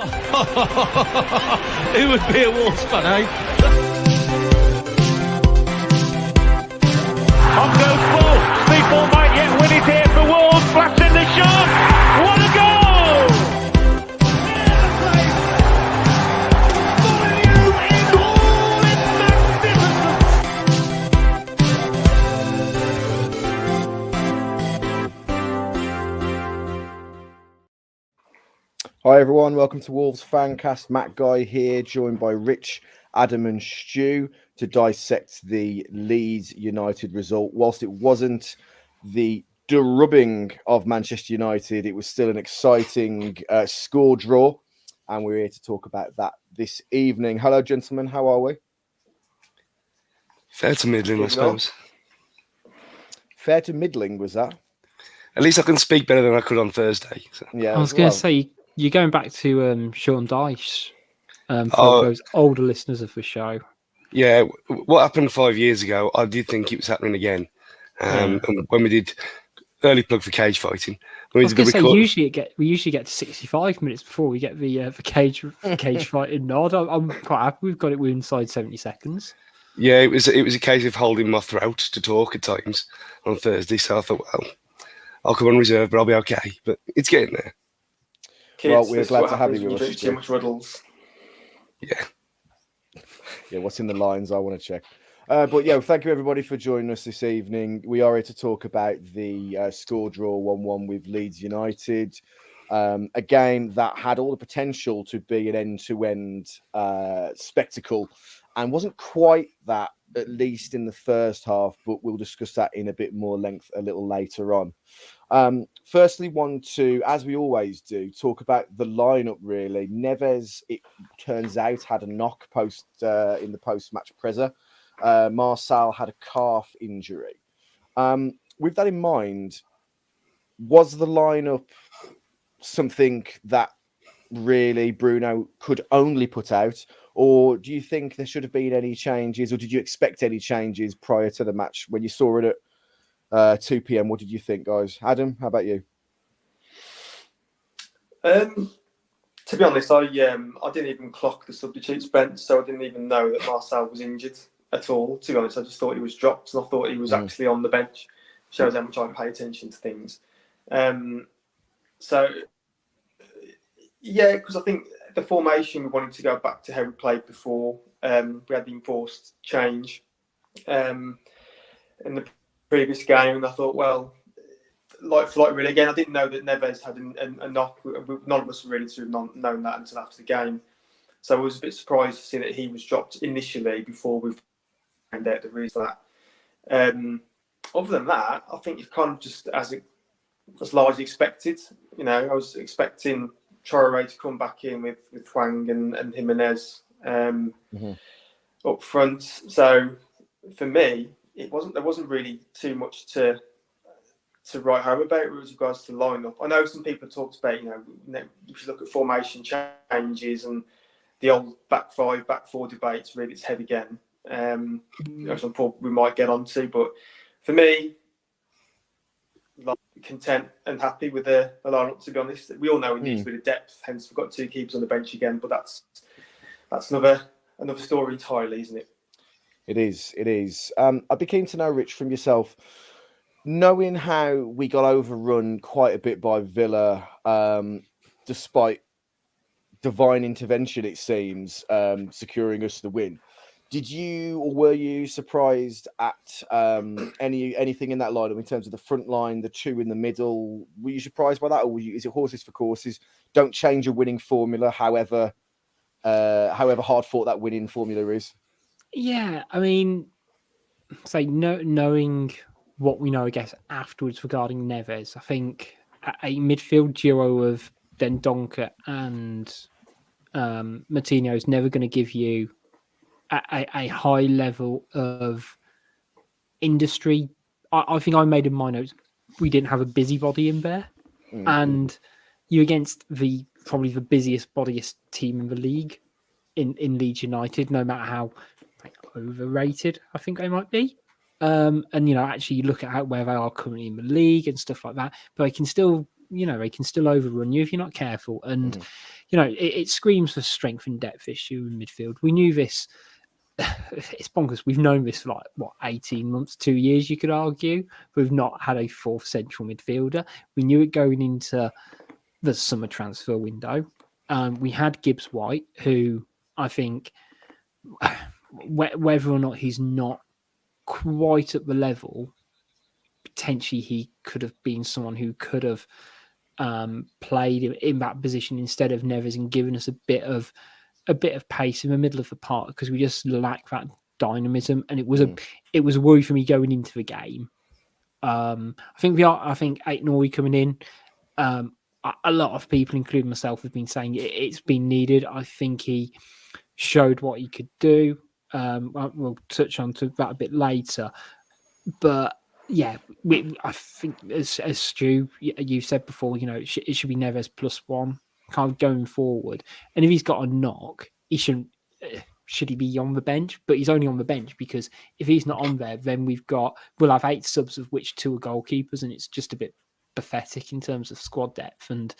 Who would be a Wolves fan, eh? On goes ball. People might yet win it here for Wolves. Flash in the shot. What a goal! Hi everyone, welcome to Wolves Fancast. Matt Guy here, joined by Rich, Adam and Stu to dissect the Leeds United result. Whilst it wasn't the drubbing of Manchester United, it was still an exciting score draw, and we're here to talk about that this evening. Hello gentlemen, how are we? Fair to middling, I suppose. Fair to middling, was that? At least I can speak better than I could on Thursday. So. Yeah, I was going to say, you're going back to Sean Dyche for those older listeners of the show. Yeah, what happened 5 years ago, I did think it was happening again. And when we did early plug for cage fighting, we usually get to 65 minutes before we get the cage fighting nod. I'm quite happy we've got it inside 70 seconds. Yeah, it was a case of holding my throat to talk at times on Thursday. So I thought, well, I'll come on reserve, but I'll be okay. But it's getting there. Kids, well, we're glad to have you with us. Drink too much Ruddles. Yeah. Yeah, what's in the lines? I want to check. But yeah, thank you everybody for joining us this evening. We are here to talk about the score draw 1-1 with Leeds United. A game that had all the potential to be an end-to-end spectacle and wasn't quite that, at least in the first half, but we'll discuss that in a bit more length a little later on. Firstly, want to, as we always do, talk about the lineup. Really, Neves, it turns out, had a knock in the post-match presser. Marçal had a calf injury. With that in mind, was the lineup something that really Bruno could only put out, or do you think there should have been any changes, or did you expect any changes prior to the match when you saw it at 2 p.m? What did you think, guys? Adam, how about you? To be honest, I didn't even clock the substitutes bench, so I didn't even know that Marçal was injured at all. To be honest, I just thought he was dropped, and I thought he was actually on the bench. Shows how much I pay attention to things. So yeah, because I think the formation, we wanted to go back to how we played before. We had the enforced change in the previous game, and I thought, well, like for like, really, again, I didn't know that Neves had a knock. None of us really should have known that until after the game. So I was a bit surprised to see that he was dropped initially before we found out the reason for that. Other than that, I think it's kind of just as largely expected. You know, I was expecting Traoré to come back in with Hwang and Jimenez up front. So for me, there wasn't really too much to write home about with regards to lineup. I know some people talked about, if you look at formation changes and the old back five, back four debates, rear its head again. Some point we might get onto, but for me, content and happy with the lineup. To be honest, we all know we need a bit of depth. Hence, we've got two keepers on the bench again. But that's another story entirely, isn't it? It is. I'd be keen to know, Rich, from yourself, knowing how we got overrun quite a bit by Villa, despite divine intervention, it seems, securing us the win. Did you or were you surprised at anything in that lineup in terms of the front line, the two in the middle? Were you surprised by that, or is it horses for courses? Don't change a winning formula, however hard fought that winning formula is. Yeah, I mean, knowing what we know, I guess, afterwards regarding Neves, I think a midfield duo of Dendoncker and Martino is never going to give you a high level of industry. I think I made in my notes, we didn't have a busybody in there. And you against probably the busiest team in the league in Leeds United, no matter how overrated I think they might be. And, actually you look at where they are currently in the league and stuff like that, but they can still he can still overrun you if you're not careful. And it screams for strength and depth issue in midfield. We knew this. It's bonkers. We've known this for 18 months, 2 years, you could argue. We've not had a fourth central midfielder. We knew it going into the summer transfer window. We had Gibbs White, who I think, whether or not he's not quite at the level, potentially he could have been someone who could have played in that position instead of Neves and given us a bit of pace in the middle of the park, because we just lack that dynamism, and it was a worry for me going into the game. I think Aït-Nouri coming in, a lot of people, including myself, have been saying it's been needed. I think he showed what he could do. We'll touch on to that a bit later, but yeah, I think as Stu, you said before, it should be Neves +1 kind of going forward. And if he's got a knock, he shouldn't. Should he be on the bench? But he's only on the bench because if he's not on there, then we'll have 8 subs, of which 2 are goalkeepers, and it's just a bit pathetic in terms of squad depth. And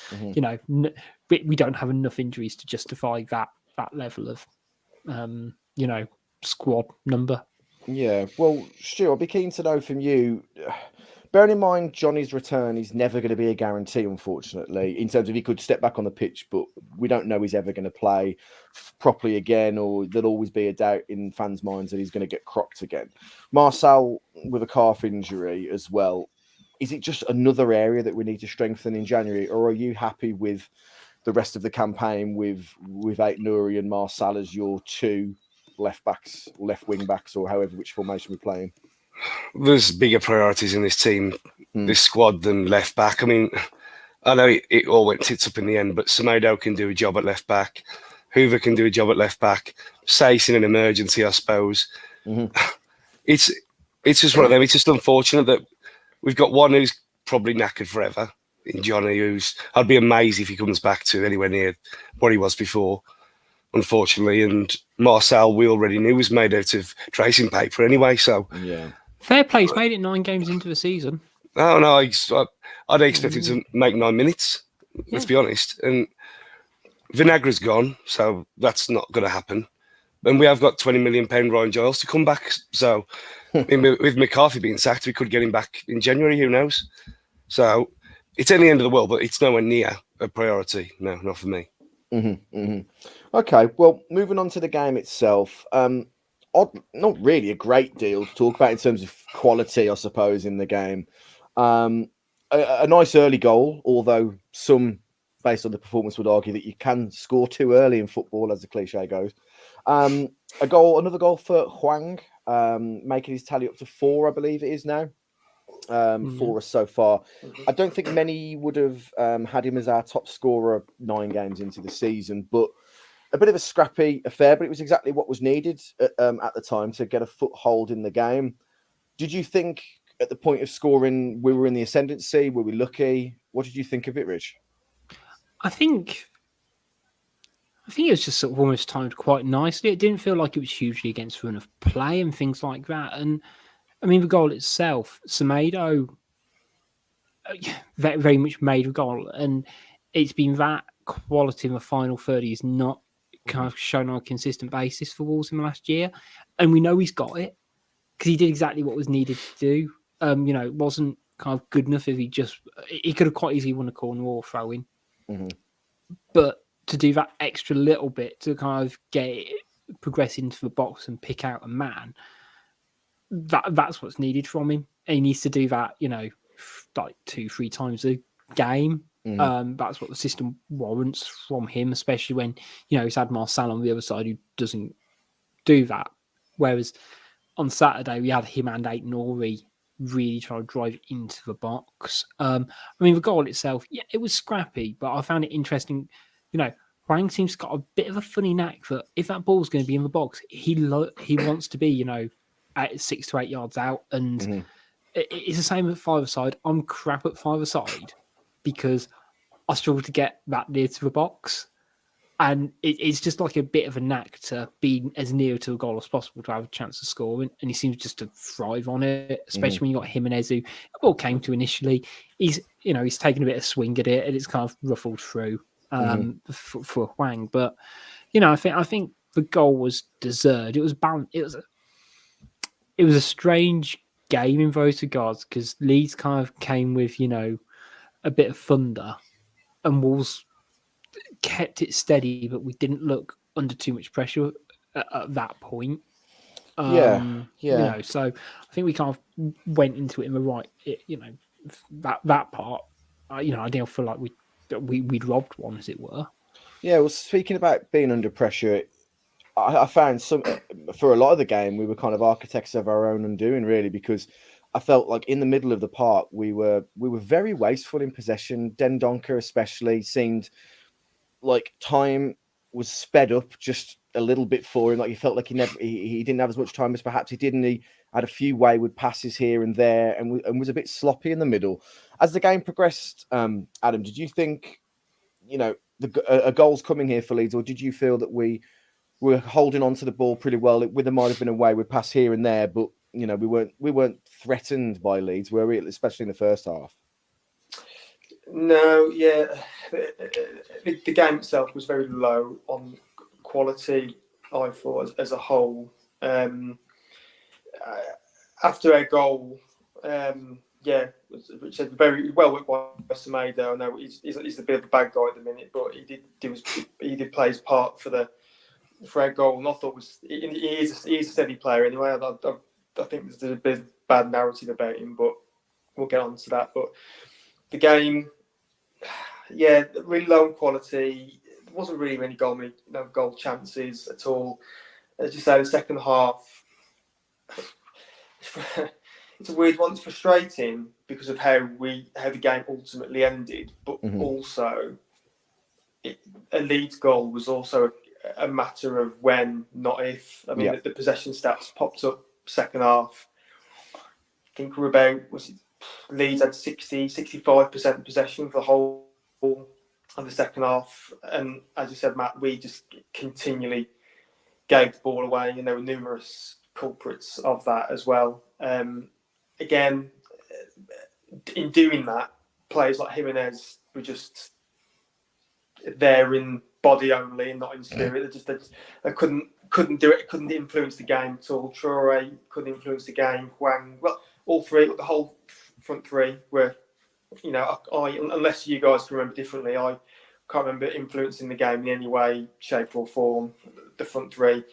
we don't have enough injuries to justify that level of squad number. Yeah, well, Stu, I'd be keen to know from you. Bearing in mind Johnny's return is never going to be a guarantee, unfortunately, in terms of he could step back on the pitch, but we don't know he's ever going to play properly again, or there'll always be a doubt in fans' minds that he's going to get crocked again. Marcel with a calf injury as well. Is it just another area that we need to strengthen in January, or are you happy with the rest of the campaign with Aït-Nouri and Marcel as your 2 left backs, left wing backs, or however which formation we're playing? There's bigger priorities in this team, this squad, than left back. I mean, I know it all went tits up in the end, but Semedo can do a job at left back. Hoover can do a job at left back. Sace in an emergency, I suppose. It's just one of them. It's just unfortunate that we've got one who's probably knackered forever in Johnny, I'd be amazed if he comes back to anywhere near what he was before, unfortunately. And Marcel, we already knew, was made out of tracing paper anyway. So yeah. Fair play, he's made it 9 games into the season. Oh, no, I'd expect him to make 9 minutes, let's be honest. And Vinagra's gone, so that's not going to happen. And we have got £20 million Ryan Giles to come back. So with McCarthy being sacked, we could get him back in January, who knows? So it's at the end of the world, but it's nowhere near a priority. No, not for me. Okay, well, moving on to the game itself. Not really a great deal to talk about in terms of quality, I suppose, in the game. A nice early goal, although some, based on the performance, would argue that you can score too early in football, as the cliche goes. Another goal for Hwang, making his tally up to 4, I believe it is now. 4 so far. I don't think many would have had him as our top scorer 9 games into the season, but a bit of a scrappy affair, but it was exactly what was needed at the time to get a foothold in the game. Did you think at the point of scoring we were in the ascendancy? Were we lucky? What did you think of it, Rich? I think it was just sort of almost timed quite nicely. It didn't feel like it was hugely against run of play and things like that. And I mean, the goal itself, Semedo very, very much made a goal, and it's been that quality in the final third. He's not kind of shown on a consistent basis for Wolves in the last year, and we know he's got it because he did exactly what was needed to do. It wasn't kind of good enough if he could have quite easily won a corner or throw in, but to do that extra little bit to kind of progress into the box and pick out a man, that's what's needed from him. And he needs to do that, like 2-3 times a game. That's what the system warrants from him, especially when he's had Marcel on the other side who doesn't do that. Whereas on Saturday we had him and Aït-Nouri really trying to drive into the box. The goal itself, it was scrappy, but I found it interesting. Hwang seems got a bit of a funny knack that if that ball's going to be in the box, he wants to be at 6 to 8 yards out, and it's the same at 5-a-side. I'm crap at 5-a-side because I struggle to get that near to the box. And it's just like a bit of a knack to be as near to a goal as possible to have a chance to score. And he seems just to thrive on it, especially when you got Jimenez, who the ball came to initially. He's taken a bit of swing at it, and it's kind of ruffled through for Hwang. But I think the goal was deserved. It was balanced. It was a strange game in those regards because Leeds kind of came with a bit of thunder, and Wolves kept it steady, but we didn't look under too much pressure at that point. So I think we kind of went into it in the right, that part. I don't feel like we'd robbed one, as it were. Yeah, well, speaking about being under pressure, I found for a lot of the game, we were kind of architects of our own undoing, really, because I felt like in the middle of the park, we were very wasteful in possession. Dendoncker especially seemed like time was sped up just a little bit for him. Like he felt like he didn't have as much time as perhaps he did, and he had a few wayward passes here and there, and was a bit sloppy in the middle. As the game progressed, Adam, did you think, a goal's coming here for Leeds, or did you feel that we were holding on to the ball pretty well? There might have been a wayward pass here and there, but we weren't threatened by Leeds, were we? Especially in the first half. No, yeah, the game itself was very low on quality, I thought, as a whole. After our goal, which said very well worked by Semedo. I know he's a bit of a bad guy at the minute, but he did play his part for our goal, and I thought he is a steady player anyway. I think there's a bit of bad narrative about him, but we'll get on to that. But the game, really low in quality. There wasn't really many goal chances at all. As you say, the second half, it's a weird one. It's frustrating because of how the game ultimately ended, but also a Leeds goal was also a matter of when, not if. I mean, the possession stats popped up second half. I think we're about, Leeds had 65% possession for the whole of the second half. And as you said, Matt, we just continually gave the ball away, and there were numerous culprits of that as well. Again, in doing that, players like Jimenez were just there in body only and not in spirit. They couldn't do it. Couldn't influence the game at all. Traore couldn't influence the game. Hwang, well, all three, the whole front three were, unless you guys can remember differently, I can't remember influencing the game in any way, shape or form. The front three,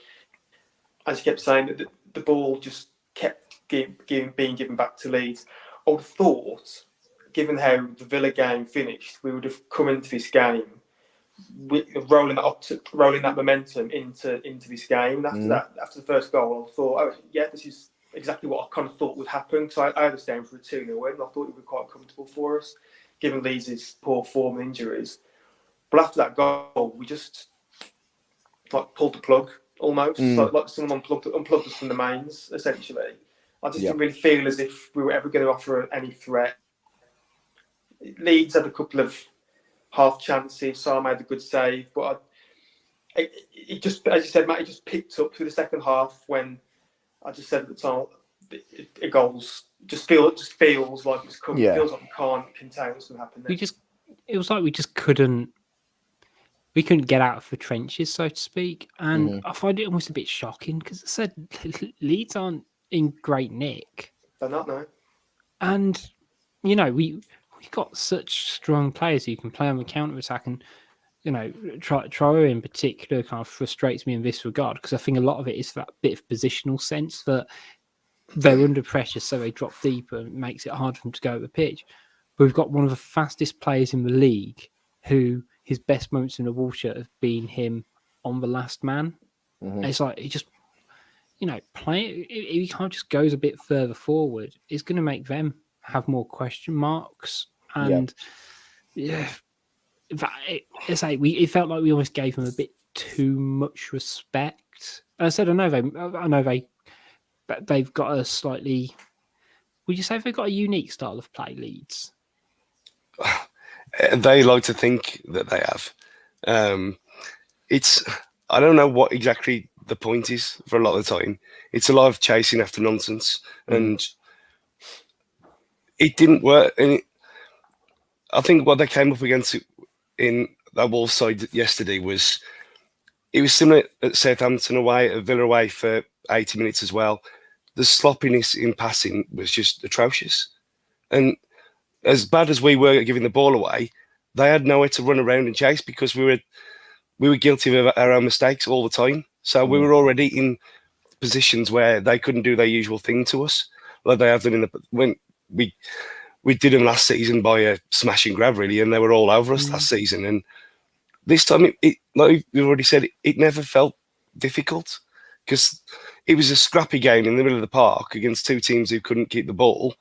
as you kept saying, that the ball just kept being given back to Leeds. I would have thought, given how the Villa game finished, we would have come into this game rolling that momentum into this game. And after the first goal, I thought, this is exactly what I kind of thought would happen. Because I was down for a 2-0 win. I thought it would be quite comfortable for us, given Leeds' poor form and injuries. But after that goal, we just pulled the plug almost, like someone unplugged us from the mains. Essentially, I just didn't really feel as if we were ever going to offer any threat. Leeds had a couple of half chances, so I made a good save, but it just, as you said, Matt, it just picked up through the second half when I just said at the time, the goals just feels like it's coming. It feels like we can't contain what's going to happen next. It was like we just couldn't get out of the trenches, so to speak. And I find it almost a bit shocking because I said Leeds aren't in great nick. They're not, no. And, we've got such strong players who can play on the counter-attack. And, Traore in particular kind of frustrates me in this regard because I think a lot of it is that bit of positional sense that they're under pressure, so they drop deeper and it makes it hard for them to go at the pitch. But we've got one of the fastest players in the league who his best moments in the wall shirt have been him on the last man. And it's like, he just, he kind of just goes a bit further forward. It's going to make them have more question marks. And it felt like we almost gave them a bit too much respect. And I said, I know they've got a slightly, would you say they've got a unique style of play, Leeds? They like to think that they have. I don't know what exactly the point is for a lot of the time. It's a lot of chasing after nonsense, and it didn't work. And I think what they came up against in that Wolves side yesterday was it was similar at Southampton away, at Villa away for 80 minutes as well. The sloppiness in passing was just atrocious. And as bad as we were at giving the ball away, they had nowhere to run around and chase because we were guilty of our own mistakes all the time. So we were already in positions where they couldn't do their usual thing to us, like they have done when we did them last season by a smash and grab, really, and they were all over us last season. And this time, it like we've already said, it never felt difficult because it was a scrappy game in the middle of the park against two teams who couldn't keep the ball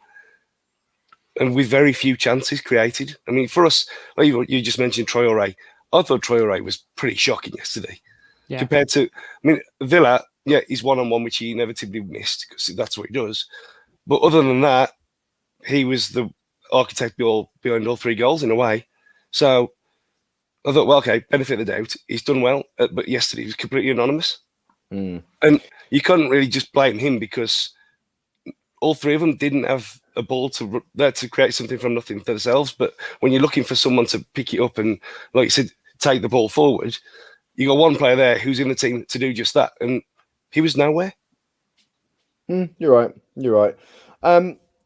and with very few chances created. I mean, for us, like you just mentioned Traoré. I thought Traoré was pretty shocking yesterday compared to, I mean, Villa, he's one-on-one, which he inevitably missed because that's what he does. But other than that, he was the architect behind all three goals in a way. So I thought, well, okay, benefit of the doubt. He's done well, but yesterday he was completely anonymous. And you couldn't really just blame him because all three of them didn't have a ball to create something from nothing for themselves. But when you're looking for someone to pick it up and, like you said, take the ball forward, you got one player there who's in the team to do just that, and he was nowhere. You're right.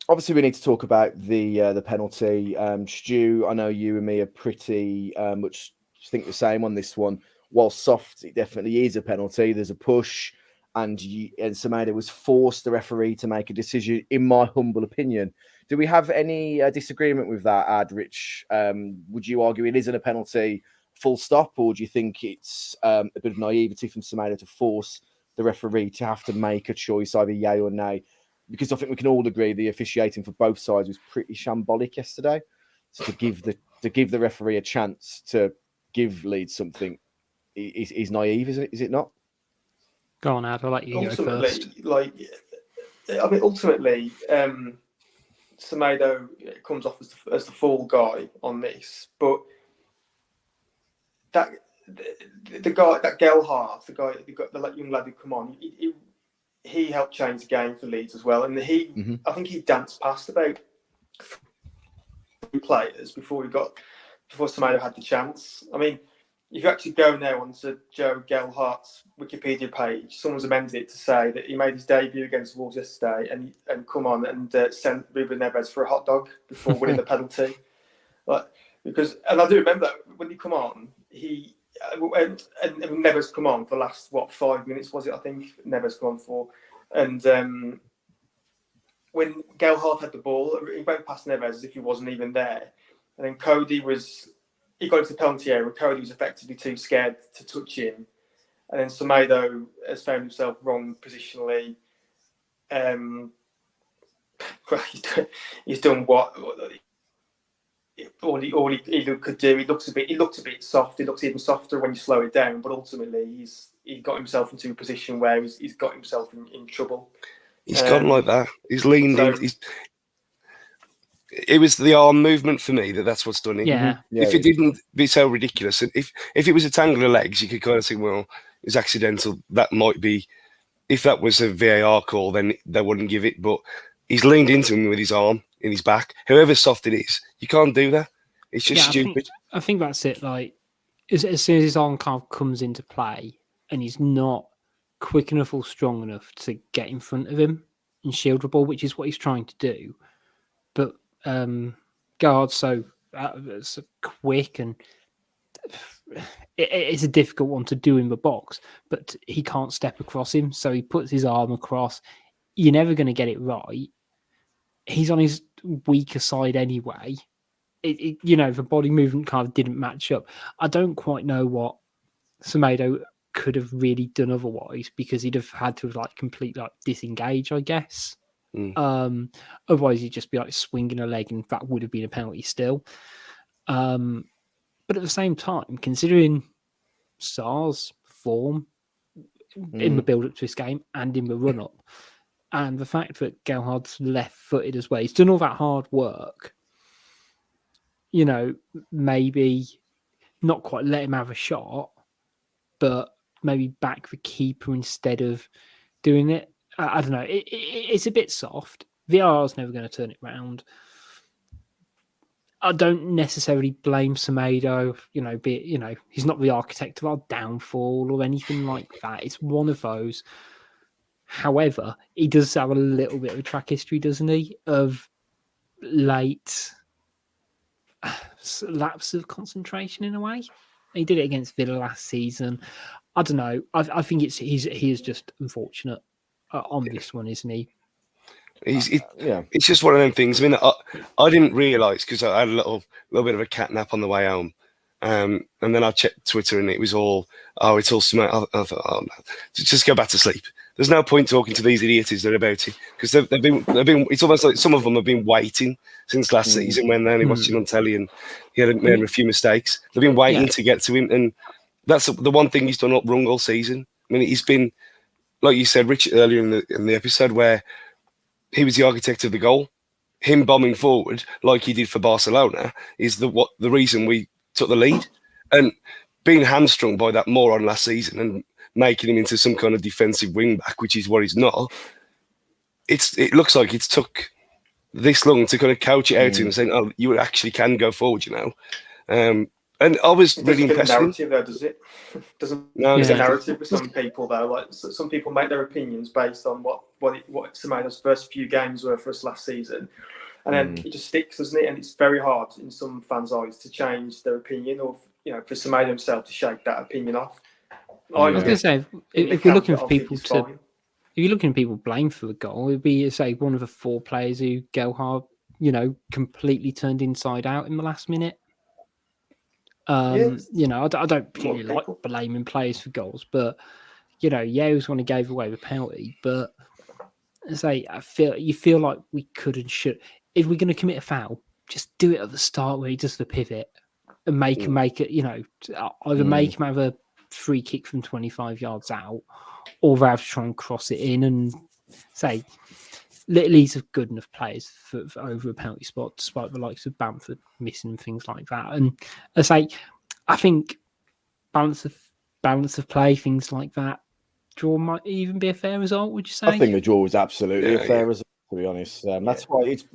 Obviously, we need to talk about the penalty. Stu, I know you and me are pretty much think the same on this one. While soft, it definitely is a penalty. There's a push, and Semedo was forced the referee to make a decision, in my humble opinion. Do we have any disagreement with that, Rich? Would you argue it isn't a penalty full stop, or do you think it's a bit of naivety from Semedo to force the referee to have to make a choice, either yay or nay? Because I think we can all agree the officiating for both sides was pretty shambolic yesterday. So to give the referee a chance to give Leeds something is naive, is it not? Go on, Ad. I'll let you go first. Ultimately, Semedo comes off as the fall guy on this, but the guy, that Gelhardt, the young lad who come on, he helped change the game for Leeds as well. And I think he danced past about 3 players before Semedo had the chance. I mean, if you actually go now onto Joe Gelhardt's Wikipedia page, someone's amended it to say that he made his debut against Wolves yesterday and come on and sent Ruben Neves for a hot dog before winning the penalty. And I do remember when he come on, and Neves come on for the last 5 minutes was it? I think Neves come on for, and when Gelhardt had the ball, he went past Neves as if he wasn't even there, and then he got into the penalty area, and Cody was effectively too scared to touch him, and then Semedo has found himself wrong positionally. He's done what. All he could do. He looked a bit soft. He looks even softer when you slow it down. But ultimately, he got himself into a position where he's got himself in trouble. He's gone like that. He's leaned in. It was the arm movement for me that's what's done it. Yeah. If it didn't be so ridiculous, if it was a tangle of legs, you could kind of think, well, it's accidental. That might be. If that was a VAR call, then they wouldn't give it. But he's leaned into him with his arm in his back. However soft it is, you can't do that. It's just stupid. I think that's it. Like as soon as his arm kind of comes into play, and he's not quick enough or strong enough to get in front of him and shield the ball, which is what he's trying to do. But Gelhardt's so quick, and it's a difficult one to do in the box. But he can't step across him, so he puts his arm across. You're never going to get it right. He's on his weaker side anyway. The body movement kind of didn't match up. I don't quite know what Semedo could have really done otherwise, because he'd have had to completely disengage, I guess. Otherwise, he'd just be swinging a leg, and that would have been a penalty still. But at the same time, considering Sarr's form in the build-up to this game and in the run-up, and the fact that Gelhardt's left-footed as well, he's done all that hard work. Maybe not quite let him have a shot, but maybe back the keeper instead of doing it. I don't know. It's a bit soft. VAR is never going to turn it round. I don't necessarily blame Semedo. He's not the architect of our downfall or anything like that. It's one of those. However, he does have a little bit of a track history, doesn't he? Of late lapse of concentration in a way. He did it against Villa last season. I don't know. I think he is just unfortunate on this one, isn't he? It's just one of them things. I mean, I didn't realise because I had a little bit of a cat nap on the way home, and then I checked Twitter and it was all, it's all smart. I thought, no, just go back to sleep. There's no point talking to these idiots about it because they've been. It's almost like some of them have been waiting since last season when they're only watching on telly and he had made a few mistakes. They've been waiting to get to him, and that's the one thing he's done up wrong all season. I mean, he's been, like you said, Rich, earlier in the episode where he was the architect of the goal. Him bombing forward like he did for Barcelona is the reason we took the lead. And being hamstrung by that moron last season and making him into some kind of defensive wing back, which is what he's not. It looks like it's took this long to kind of couch it out to him and saying, "Oh, you actually can go forward," And I was really impressed. Narrative, though, does it? Doesn't it's a narrative with some people though. Like some people make their opinions based on what Semedo's first few games were for us last season, and then it just sticks, doesn't it? And it's very hard in some fans' eyes to change their opinion, or for Semedo himself to shake that opinion off. I was going to say, if you're looking for people if you're looking at people blamed for the goal, it'd be say one of the 4 players who Gelhardt, completely turned inside out in the last minute. I don't particularly like blaming players for goals, but he was one who gave away the penalty. But I feel like we could and should. If we're going to commit a foul, just do it at the start where he does the pivot and make it. Either make him have a free kick from 25 yards out, or they have to try and cross it in and say. Leeds have good enough players for over a penalty spot, despite the likes of Bamford missing and things like that. And I think balance of play, things like that, draw might even be a fair result. Would you say? I think the draw was absolutely a fair result, to be honest. That's why it's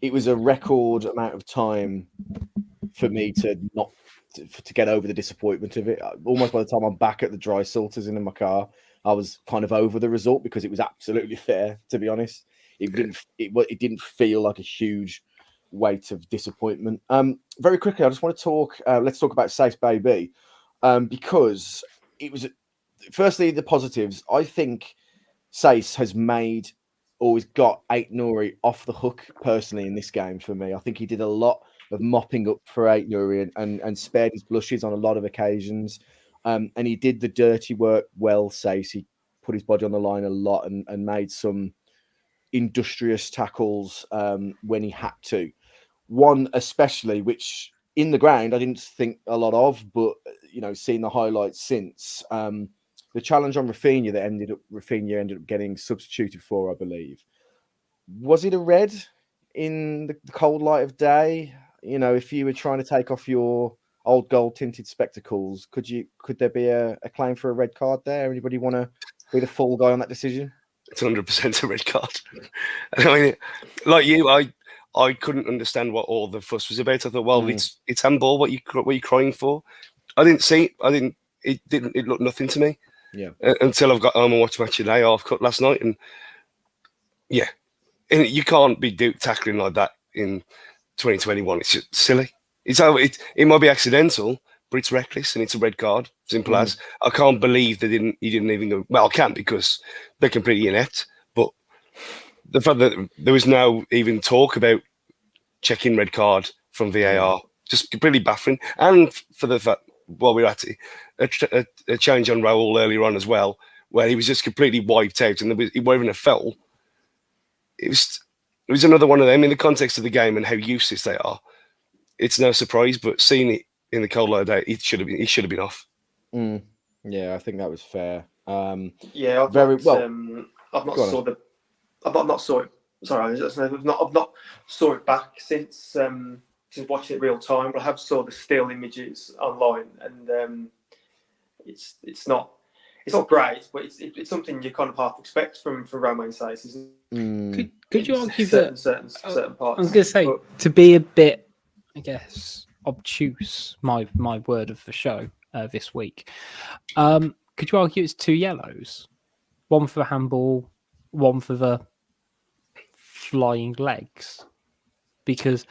it was a record amount of time for me to get over the disappointment of it. Almost by the time I'm back at the dry salters in my car, I was kind of over the result because it was absolutely fair, to be honest. It didn't feel like a huge weight of disappointment. Very quickly, I just want to talk. Let's talk about Sace Baby, because it was firstly the positives. I think Sace has got Ait Nouri off the hook personally in this game for me. I think he did a lot of mopping up for Ait Nouri and spared his blushes on a lot of occasions. And he did the dirty work well, Sace. He put his body on the line a lot and made some industrious tackles when he had to. One especially, which in the ground I didn't think a lot of, but seeing the highlights since, the challenge on Rafinha Rafinha ended up getting substituted for, I believe. Was it a red in the cold light of day? If you were trying to take off your old gold tinted spectacles, could there be a claim for a red card there? Anybody want to be the fall guy on that decision? It's 100% a red card. I mean, like you, I couldn't understand what all the fuss was about. I thought, well, it's handball. What are you crying for? I didn't see. It looked nothing to me. Yeah. Until I've got home and watched Match of the Day half cut last night, and you can't be tackling like that in 2021. It's just silly. It might be accidental, but it's reckless and it's a red card. Simple as. I can't believe he didn't even go. Well, I can't because they're completely inept. But the fact that there was no even talk about checking red card from VAR, just completely baffling. And for the fact, while we're at it, a change on Raul earlier on as well, where he was just completely wiped out and he wasn't even a foul. It was another one of them in the context of the game and how useless they are. It's no surprise, but seeing it in the cold light of day, he should have been off. Yeah, I think that was fair. I've not saw it back since watching it real time, but I have saw the still images online, and it's not great, but it's something you kind of half expect from Romain Saïs, isn't it? Could you argue certain parts? I was going to say, to be a bit, I guess, obtuse, my word of the show this week, could you argue it's 2 yellows? One for the handball, one for the flying legs? Because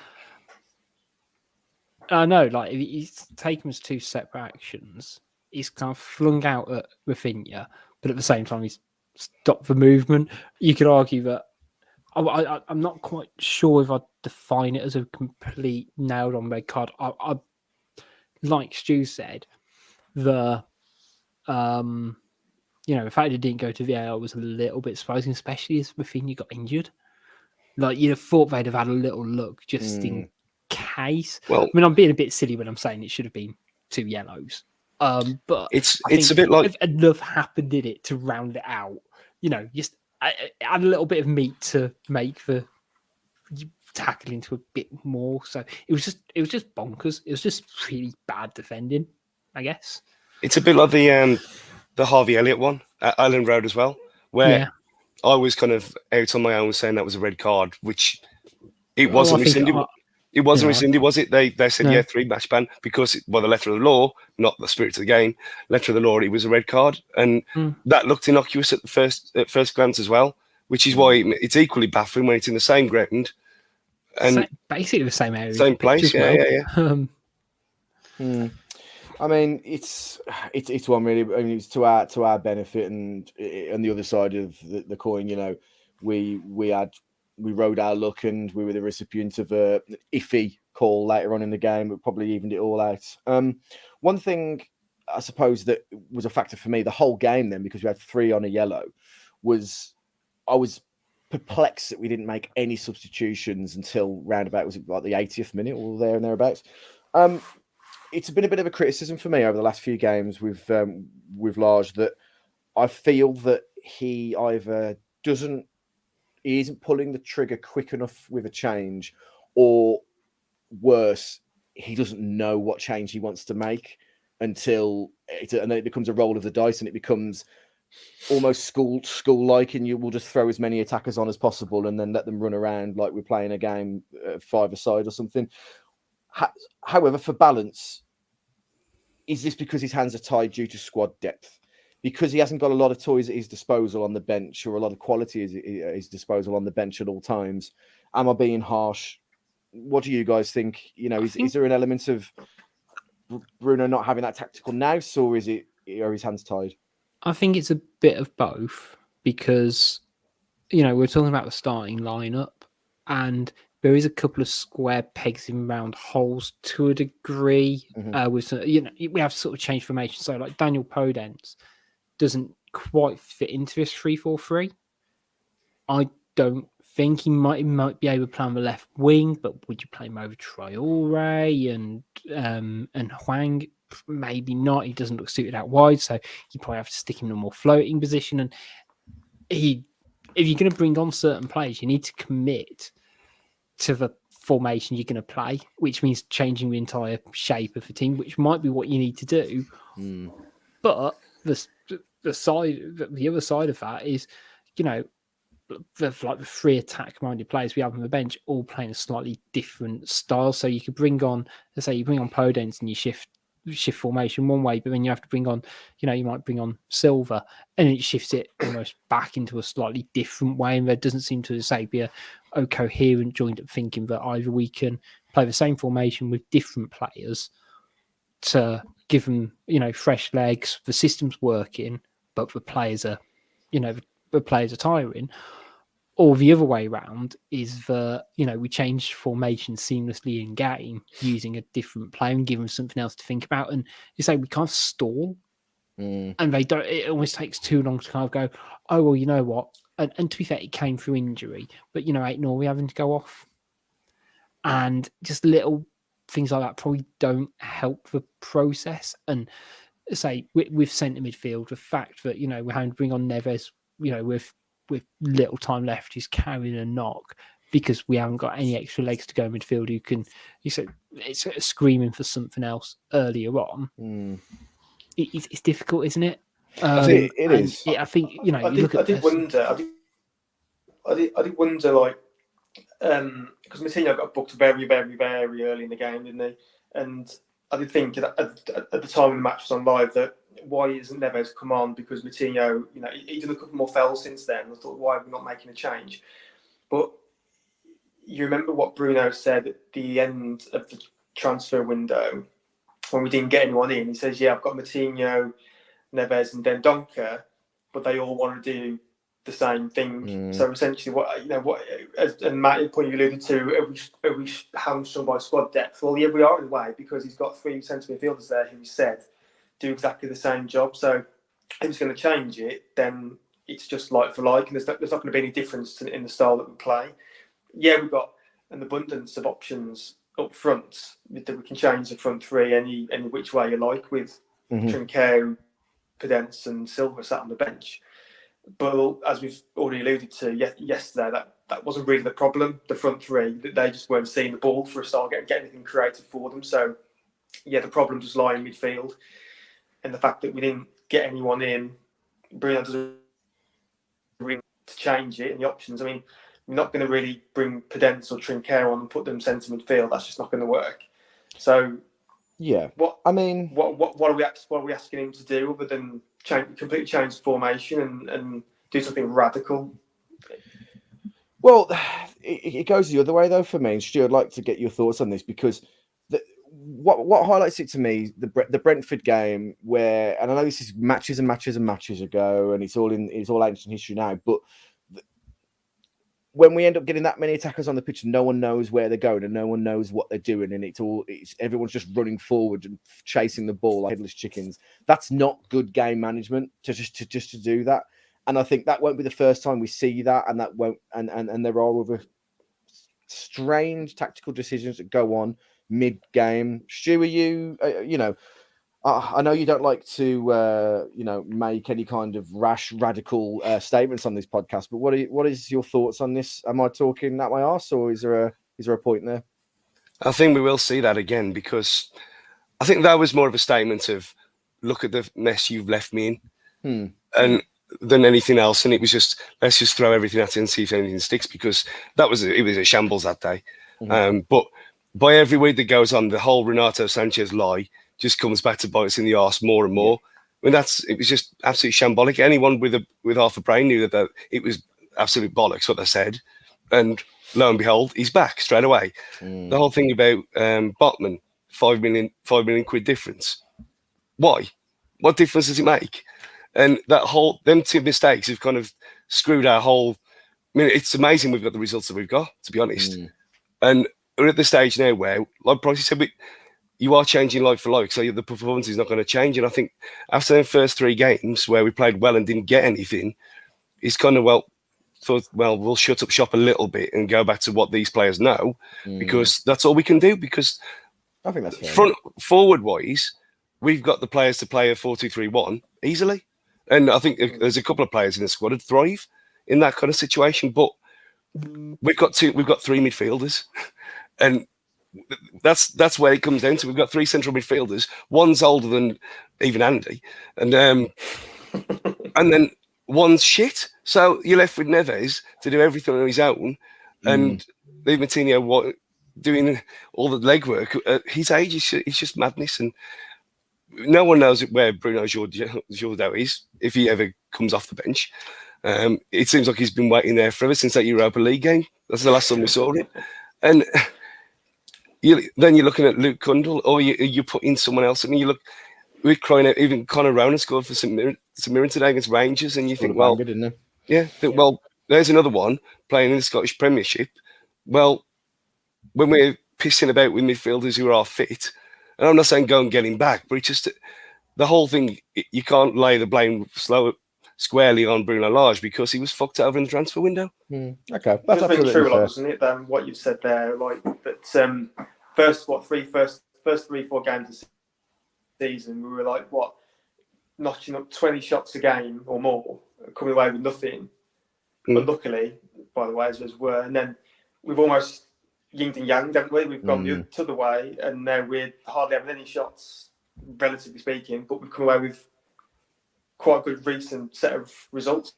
I know, like, he's taken as 2 separate actions. He's kind of flung out at Rafinha, but at the same time, he's stopped the movement. You could argue that I'm not quite sure if I'd define it as a complete nailed-on red card. I like Stu said, the fact it didn't go to VAR was a little bit surprising, especially as Rafinha got injured. Like, you'd have thought they'd have had a little look just in case. Well, I mean, I'm being a bit silly when I'm saying it should have been 2 yellows. But it's a bit like enough happened in it to round it out. Just add a little bit of meat to make the tackle into a bit more. So it was just bonkers. It was just really bad defending, I guess. it's a bit like the Harvey Elliott one at Island Road as well, where I was kind of out on my own saying that was a red card, which it wasn't rescinded. It wasn't rescinded, was it? They said 3 match ban because by the letter of the law, not the spirit of the game, letter of the law, it was a red card, and that looked innocuous at first glance as well, which is why it's equally baffling when it's in the same ground and basically the same area, same place. Yeah. I mean, it's one really. I mean, it's to our benefit, and on the other side of the coin, we rode our luck, and we were the recipient of a iffy call later on in the game. It probably evened it all out. One thing I suppose that was a factor for me the whole game then, because we had 3 on a yellow, was I was perplexed that we didn't make any substitutions until roundabout, was it like the 80th minute or there and thereabouts. It's been a bit of a criticism for me over the last few games with Large, that I feel that he either he isn't pulling the trigger quick enough with a change, or worse, he doesn't know what change he wants to make and then it becomes a roll of the dice, and it becomes almost school-like, and you will just throw as many attackers on as possible and then let them run around like we're playing a game 5-a-side or something. However, for balance, is this because his hands are tied due to squad depth? Because he hasn't got a lot of toys at his disposal on the bench, or a lot of quality at his disposal on the bench at all times? Am I being harsh? What do you guys think? Is there an element of Bruno not having that tactical nous, or are his hands tied? I think it's a bit of both, because we're talking about the starting lineup, and there is a couple of square pegs in round holes to a degree. With we have to sort of change formation. So like Daniel Podence doesn't quite fit into this 3-4-3. I don't think he might be able to play on the left wing, but would you play him over Traore and Hwang? Maybe not. He doesn't look suited out wide, so you probably have to stick him in a more floating position. And if you're going to bring on certain players, you need to commit to the formation you're going to play, which means changing the entire shape of the team, which might be what you need to do. But the other side of that is, the 3 attack-minded players we have on the bench all playing a slightly different style. So you could bring on, let's say, you bring on Podence and you shift formation one way, but then you have to bring on, you might bring on Silva, and it shifts it almost back into a slightly different way. And there doesn't seem to, be a coherent joint up thinking that either we can play the same formation with different players to give them, fresh legs, the system's working, but the players are, the players are tiring. Or the other way around is that, we change formation seamlessly in game using a different player and give them something else to think about. And you say we can't stall. And they don't, it almost takes too long to kind of go, oh, well, you know what? And to be fair, it came through injury, but 8-0, we're having to go off. And just little things like that probably don't help the process. And say with centre midfield, the fact that, we're having to bring on Neves, with little time left, he's carrying a knock because we haven't got any extra legs to go midfield who can, it's screaming for something else earlier on. it's difficult, isn't it? I think it is. I think I did wonder, like, because Moutinho got booked very, very, very early in the game, didn't he? And I did think at the time when the match was on live that why isn't Neves come on? Because Moutinho, he's done a couple more fouls since then. I thought, why are we not making a change? But you remember what Bruno said at the end of the transfer window when we didn't get anyone in? He says, "Yeah, I've got Moutinho, Neves, and Dendoncker, but they all want to do the same thing." So essentially, and Matt, the point you alluded to, are we hamstrung by squad depth? Well, yeah, we are in a way, because he's got 3 centre midfielders there who he said do exactly the same job. So if he's going to change it, then it's just like for like, and there's not going to be any difference in the style that we play. Yeah, we've got an abundance of options up front that we can change the front three any which way you like, with Trincao, Pedence, and Silva sat on the bench. But as we've already alluded to yesterday, that wasn't really the problem. The front three, they just weren't seeing the ball for a start, get anything creative for them. So yeah, the problem just lie in midfield, and the fact that we didn't get anyone in. Bruno doesn't really to change it, and the options. I mean, we're not going to really bring Pedence or Trincao on and put them centre midfield. That's just not going to work. So yeah, what are we asking him to do other than completely change the formation and do something radical? Well, it goes the other way though for me. And Stu, I'd like to get your thoughts on this, because what highlights it to me, the Brentford game, where, and I know this is matches and matches and matches ago, and it's all ancient history now, but when we end up getting that many attackers on the pitch, no one knows where they're going and no one knows what they're doing, and everyone's just running forward and chasing the ball like headless chickens. That's not good game management to do that. And I think that won't be the first time we see that, and that won't. And there are other strange tactical decisions that go on mid-game. Stu, are you? I know you don't like to, make any kind of rash, radical statements on this podcast. But what is your thoughts on this? Am I talking out my arse, or is there a point there? I think we will see that again, because I think that was more of a statement of, look at the mess you've left me in, and than anything else. And it was just, let's just throw everything at it and see if anything sticks, because it was a shambles that day. But by every week that goes on, the whole Renato Sanchez lie just comes back to bite us in the arse more and more. I mean, it was just absolutely shambolic. Anyone with half a brain knew that it was absolute bollocks what they said, and lo and behold, he's back straight away. The whole thing about Botman, 5 million quid difference. Why? What difference does it make? And them two mistakes have kind of screwed our whole. I mean, it's amazing we've got the results that we've got, to be honest. And we're at the stage now where, like Pricey said, you are changing like for like, so the performance is not going to change. And I think after the first 3 games where we played well and didn't get anything, it's kind of, we'll shut up shop a little bit and go back to what these players know, because that's all we can do. Because I think that's fair. Forward wise, we've got the players to play a 4-2-3-1 easily. And I think there's a couple of players in the squad that thrive in that kind of situation. But we've got 3 midfielders, and that's where it comes down to. We've got 3 central midfielders. One's older than even Andy, and and then one's shit. So you're left with Neves to do everything on his own, and leave Moutinho doing all the legwork. At his age, it's just madness, and no one knows where Bruno Gelhardt is if he ever comes off the bench. It seems like he's been waiting there forever since that Europa League game. That's the last time we saw him. And then you're looking at Luke Cundle, or you put in someone else. I mean, we're crying out. Even Conor Ronan scored for St Mirren today against Rangers, and you think, well, there's another one playing in the Scottish Premiership. Well, when we're pissing about with midfielders who are fit, and I'm not saying go and get him back, but it's just the whole thing. You can't lay the blame squarely on Bruno Lage, because he was fucked over in the transfer window. Okay, that's absolutely true, fair. isn't it? What you've said there, like that. First 3-4 games of the season, we were like notching up 20 shots a game or more, coming away with nothing. But luckily, by the way, as were, and then we've almost yin and yang, haven't we? We've gone the other way, and now we're hardly having any shots relatively speaking, but we've come away with quite a good recent set of results,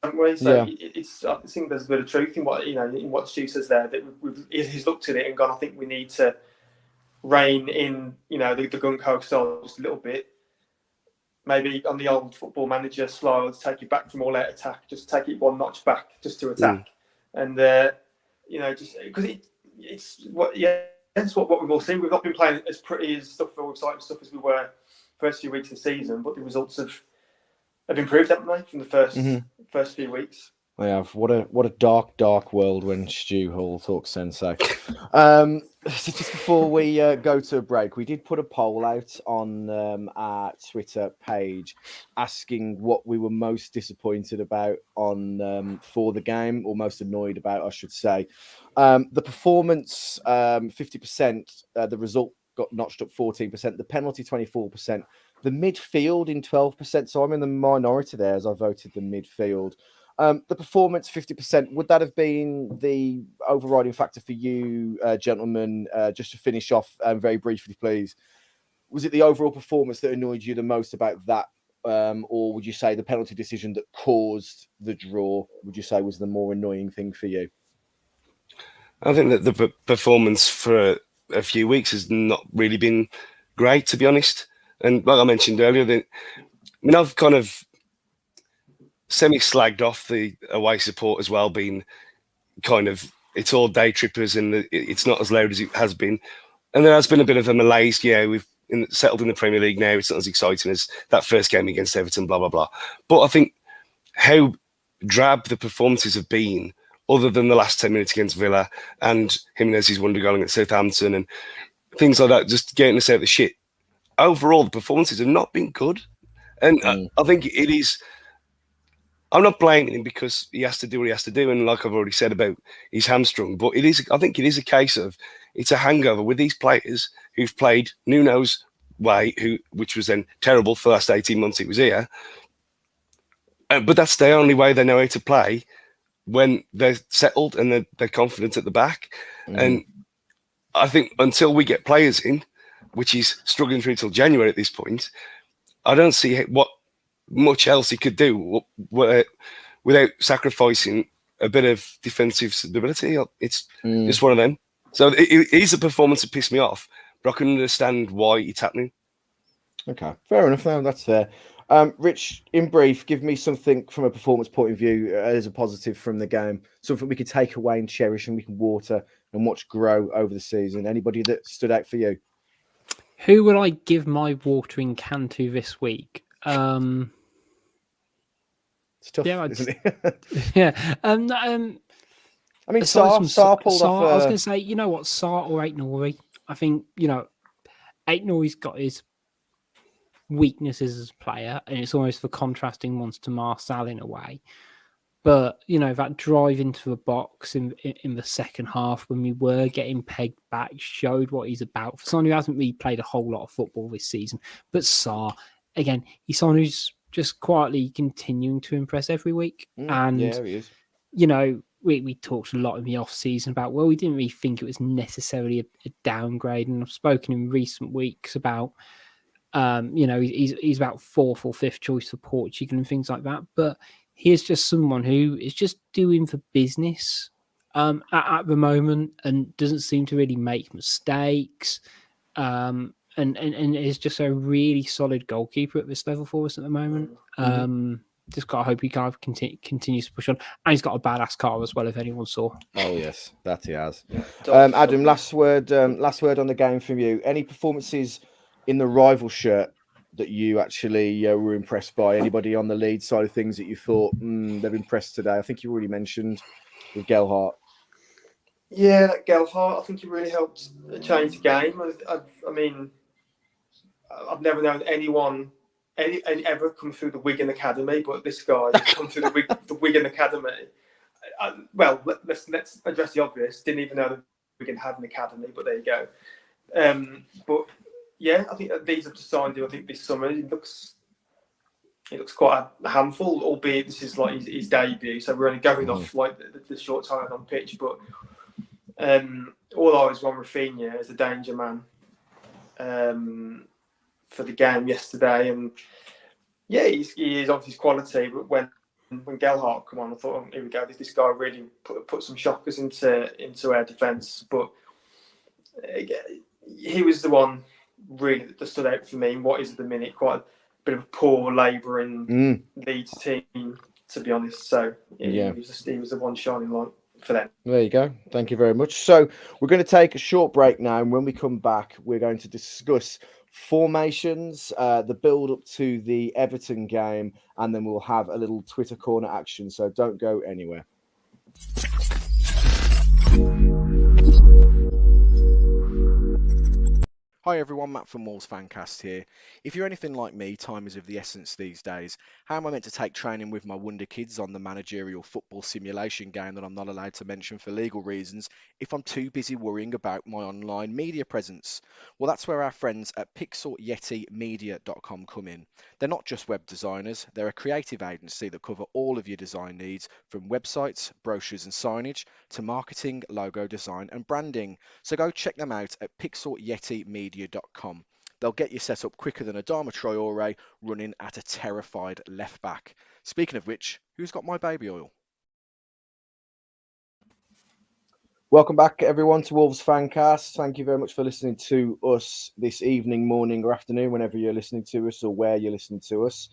haven't we? So I think there's a bit of truth in what Stu says there. That he's looked at it and gone, I think we need to rein in, the gung-ho style just a little bit. Maybe on the old Football Manager style, to take it back from all out attack, just take it one notch back, just to attack, and just because it's what we've all seen. We've not been playing as pretty as stuff or exciting stuff as we were first few weeks of the season, but the results have improved, haven't they, from the first few weeks? They have. What a dark world when Stu Hall talks sensei. Just before we go to a break, we did put a poll out on our Twitter page asking what we were most disappointed about for the game, or most annoyed about, I should say. The performance, 50%. The result got notched up 14%. The penalty, 24%. The midfield in 12%. So I'm in the minority there as I voted the midfield. The performance, 50%. Would that have been the overriding factor for you, gentlemen? Just to finish off very briefly, please. Was it the overall performance that annoyed you the most about that? Or would you say the penalty decision that caused the draw, would you say was the more annoying thing for you? I think that the performance for a few weeks has not really been great, to be honest. And like I mentioned earlier, I've kind of semi-slagged off the away support as well, being kind of, it's all day trippers and it's not as loud as it has been. And there has been a bit of a malaise. Yeah, we've settled in the Premier League now. It's not as exciting as that first game against Everton, blah, blah, blah. But I think how drab the performances have been, other than the last 10 minutes against Villa and Jimenez's wonder goal against Southampton and things like that, just getting us out of the shit. Overall, the performances have not been good. And I think it is... I'm not blaming him because he has to do what he has to do, and like I've already said about his hamstring, but I think it is a case of it's a hangover with these players who've played Nuno's way, which was then terrible for the last 18 months he was here. But that's the only way they know how to play when they're settled and they're confident at the back. And I think until we get players in, which is struggling through till January at this point, I don't see what much else he could do without sacrificing a bit of defensive stability. It's just one of them. So it is a performance that pissed me off, but I can understand why it's happening. Okay, fair enough. Now that's fair. Rich, in brief, give me something from a performance point of view as a positive from the game, something we could take away and cherish and we can water and watch grow over the season. Anybody that stood out for you? Who would I give my watering can to this week? It's tough, isn't it? Yeah. I mean, Sarr pulled off. I was going to say, you know what, Sarr or Aït-Nouri. I think, Aït-Nouri's got his weaknesses as a player, and it's almost the contrasting ones to Marcel in a way. But, that drive into the box in the second half when we were getting pegged back showed what he's about. For someone who hasn't really played a whole lot of football this season. But Sarr, again, he's someone who's just quietly continuing to impress every week. And, yeah, he is. We talked a lot in the off-season about, we didn't really think it was necessarily a downgrade. And I've spoken in recent weeks about, he's about fourth or fifth choice for Portugal and things like that. But he's just someone who is just doing the business at the moment and doesn't seem to really make mistakes. And is just a really solid goalkeeper at this level for us at the moment. Just got to hope he kind of continues to push on. And he's got a badass car as well, if anyone saw. Oh, yes, that he has. Adam, last word on the game from you. Any performances in the rival shirt that you actually were impressed by? Anybody on the Leeds side of things that you thought they've impressed today? I think you already mentioned with Gelhardt. Yeah, Gelhardt, I think he really helped change the game. I mean, I've never known anyone ever come through the Wigan Academy, but this guy come through the Wigan Academy. Let's address the obvious. Didn't even know that Wigan had an academy, but there you go. But yeah, I think these have signed him. I think this summer he looks quite a handful, albeit this is like his debut, so we're only going off like the short time on pitch. But all eyes on Rafinha as a danger man the game yesterday, and yeah, he is obviously quality. But when Gelhardt come on, I thought, oh, here we go. This guy really put some shockers into our defence. But he was the one really that stood out for me. What is at the minute quite a bit of a poor labouring Leeds team, to be honest. So he was the one shining light for them. There you go. Thank you very much. So we're going to take a short break now, and when we come back, we're going to discuss formations, the build up to the Everton game, and then we'll have a little Twitter corner action. So don't go anywhere. Hi everyone, Matt from Wolves Fancast here. If you're anything like me, time is of the essence these days. How am I meant to take training with my wonder kids on the managerial football simulation game that I'm not allowed to mention for legal reasons if I'm too busy worrying about my online media presence? Well, that's where our friends at pixelyetimedia.com come in. They're not just web designers, they're a creative agency that cover all of your design needs, from websites, brochures and signage to marketing, logo design and branding. So go check them out at pixelyetimedia.com. They'll get you set up quicker than Adama Traore running at a terrified left back. Speaking of which, who's got my baby oil? Welcome back, everyone, to Wolves Fancast. Thank you very much for listening to us this evening, morning, or afternoon, whenever you're listening to us or where you're listening to us.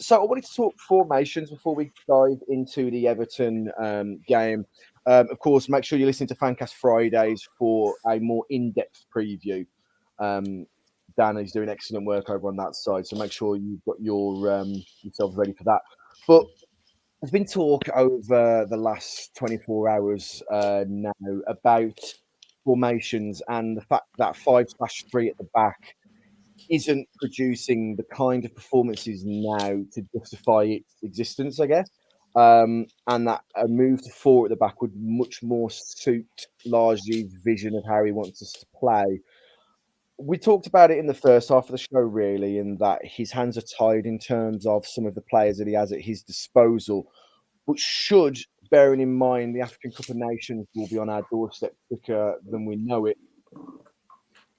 So I wanted to talk formations before we dive into the Everton game. Of course, make sure you listen to Fancast Fridays for a more in-depth preview. Dan is doing excellent work over on that side, so make sure you've got yourselves ready for that. But there's been talk over the last 24 hours now about formations and the fact that 5/3 at the back isn't producing the kind of performances now to justify its existence, I guess. And that a move to 4 at the back would much more suit Largey's vision of how he wants us to play. We talked about it in the first half of the show, really, in that his hands are tied in terms of some of the players that he has at his disposal. But should, bearing in mind the African Cup of Nations will be on our doorstep quicker than we know it,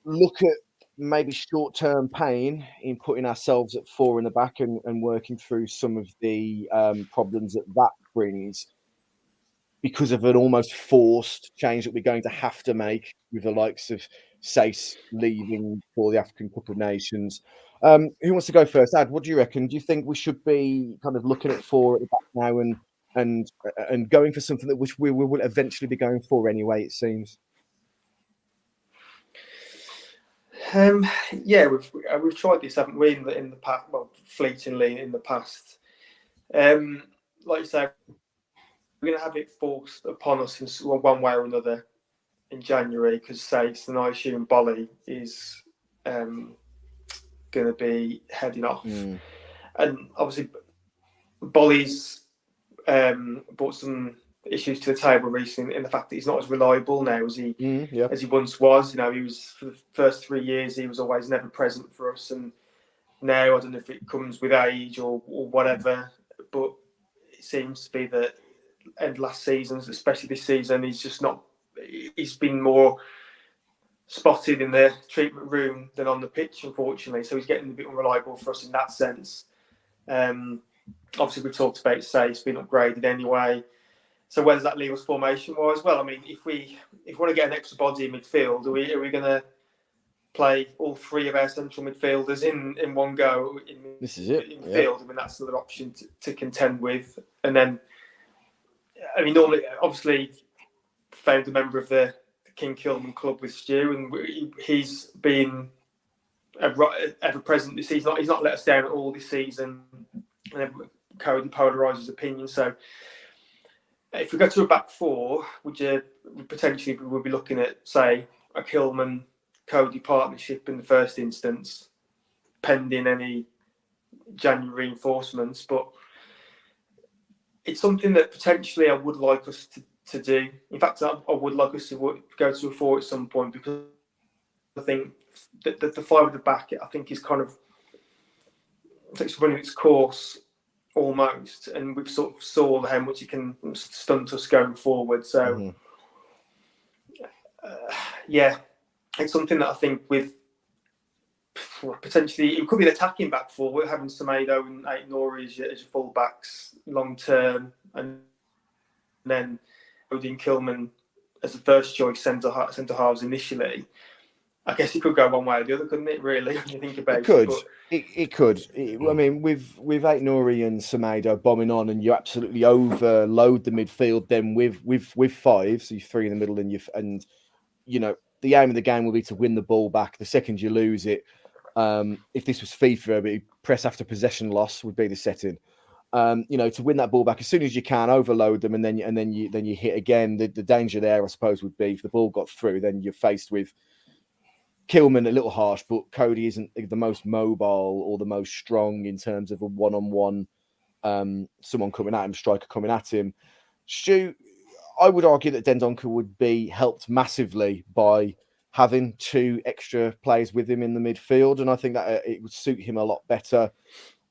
look at maybe short-term pain in putting ourselves at 4 in the back and working through some of the problems that brings, because of an almost forced change that we're going to have to make with the likes of Sace leaving for the African Cup of Nations. Who wants to go first? Ad, what do you reckon? Do you think we should be kind of looking at 4 at the back now and going for something that which we will eventually be going for anyway, it seems? Yeah, we've tried this, haven't we, in the past? Well, fleetingly in the past. Like you say, we're going to have it forced upon us in one way or another in January, because Sace and I assume Bolly is going to be heading off, and obviously Bolly's brought some issues to the table recently in the fact that he's not as reliable now as he once was. You know, he was, for the first 3 years, he was always never present for us, and now I don't know if it comes with age or whatever, but it seems to be that end last seasons, especially this season, he's just not. He's been more spotted in the treatment room than on the pitch, unfortunately. So he's getting a bit unreliable for us in that sense. Obviously, we talked about Sace being upgraded anyway. So where does that leave us formation-wise? Well, I mean, if we want to get an extra body in midfield, are we going to play all 3 of our central midfielders in one go? This is it. In midfield, I mean, that's another option to contend with. And then, I mean, normally, obviously, found a member of the King Kilman club with Stu, and he's been ever present this season. He's not let us down at all this season, and Cody polarised his opinion. So if we go to a back 4, would potentially be looking at, say, a Kilman Cody partnership in the first instance, pending any January reinforcements. But it's something that potentially I would like us to do. In fact, I would like us to go to a 4 at some point, because I think that the 5 at the back, I think, is kind of, it's running its course almost, and we've sort of saw how much it can stunt us going forward. So, yeah, it's something that I think with potentially it could be an attacking back four. We're having Semedo and Aït-Nouri as your full backs long term, and then Odin Kilman as the first choice centre halves initially. I guess it could go one way or the other, couldn't it? Really, when you think about it. Could. But It could. I mean, with Aït-Nouri and Semedo bombing on, and you absolutely overload the midfield. Then with five, so you three in the middle, and you know the aim of the game will be to win the ball back. The second you lose it, if this was FIFA, press after possession loss would be the setting. To win that ball back as soon as you can, overload them, and then you hit again. The danger there, I suppose, would be if the ball got through, then you're faced with Kilman, a little harsh, but Cody isn't the most mobile or the most strong in terms of a one-on-one, someone coming at him, striker coming at him. Stu, I would argue that Dendoncker would be helped massively by having two extra players with him in the midfield, and I think that it would suit him a lot better.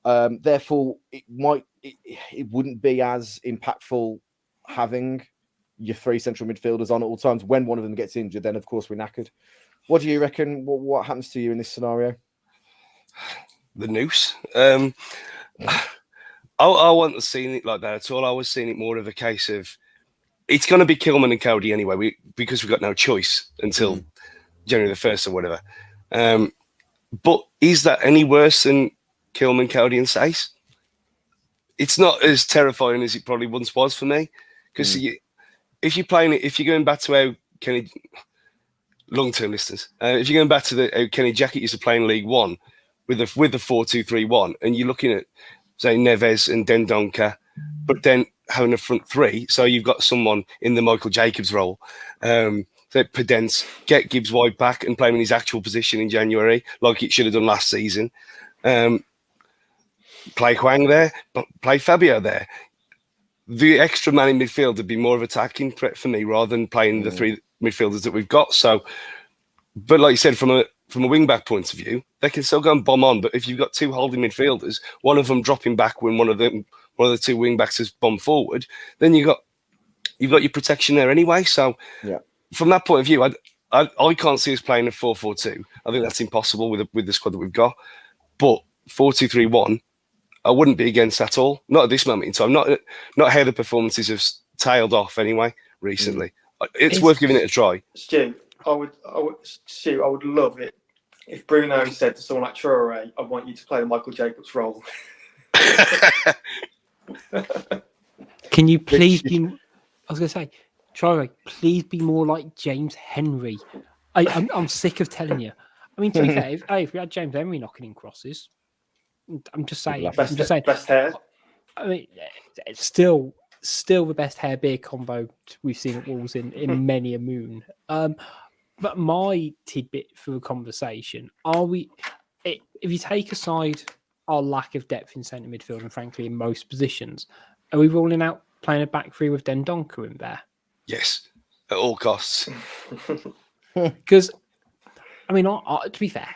Therefore, it wouldn't be as impactful having your three central midfielders on at all times. When one of them gets injured, then of course we're knackered. What do you reckon? What happens to you in this scenario? The noose. I wasn't seeing it like that at all. I was seeing it more of a case of it's going to be Kilman and Cody anyway, because we've got no choice until January the 1st or whatever. But is that any worse than Kilman, Cody, and Sace? It's not as terrifying as it probably once was for me, because if you're going back to how Kenny. Long-term listeners, if you're going back to the Kenny Jackett used to play in League One with the 4-2-3-1, and you're looking at say Neves and Dendoncker, but then having a front three, so you've got someone in the Michael Jacobs role, so Podence, get Gibbs wide back and play him in his actual position in January, like it should have done last season. Play Hwang there, but play Fabio there. The extra man in midfield would be more of an attacking threat for me rather than playing the three midfielders that we've got. So, but like you said, from a wing back point of view, they can still go and bomb on. But if you've got two holding midfielders, one of them dropping back when one of the two wing backs has bombed forward, then you've got your protection there anyway. So, from that point of view, I can't see us playing a 4-4-2. I think that's impossible with the squad that we've got. But 4-2-3-1. I wouldn't be against that at all. Not at this moment in time. Not how the performances have tailed off anyway recently. It's worth giving it a try. Stu, I would love it if Bruno said to someone like Traore, "I want you to play the Michael Jacobs role." Can you please be? I was going to say, Traore, please be more like James Henry. I'm sick of telling you. I mean, to be fair, if we had James Henry knocking in crosses. I'm just saying. Best hair. I mean, it's still the best hair beard combo we've seen at Wolves in many a moon. But my tidbit for the conversation: if you take aside our lack of depth in centre midfield and frankly in most positions, are we ruling out playing a back three with Dendoncker in there? Yes, at all costs. Because, I mean, to be fair,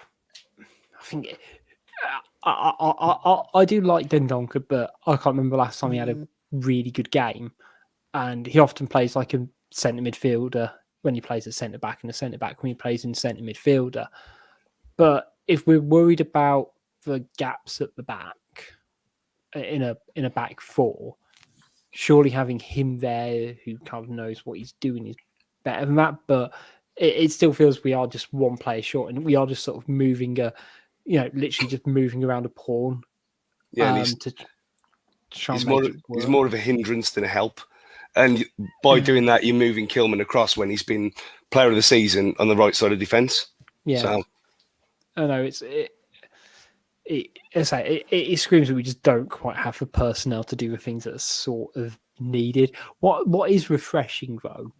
I think. I do like Dendoncker, but I can't remember the last time he had a really good game. And he often plays like a centre midfielder when he plays at centre back, and a centre back when he plays in centre midfielder. But if we're worried about the gaps at the back in a back four, surely having him there who kind of knows what he's doing is better than that. But it still feels we are just one player short, and we are just sort of moving literally just moving around a pawn. Yeah, he's more of a hindrance than a help. And by doing that, you're moving Kilman across when he's been player of the season on the right side of defence. Yeah. So. I know it screams that we just don't quite have the personnel to do the things that are sort of needed. What is refreshing, though,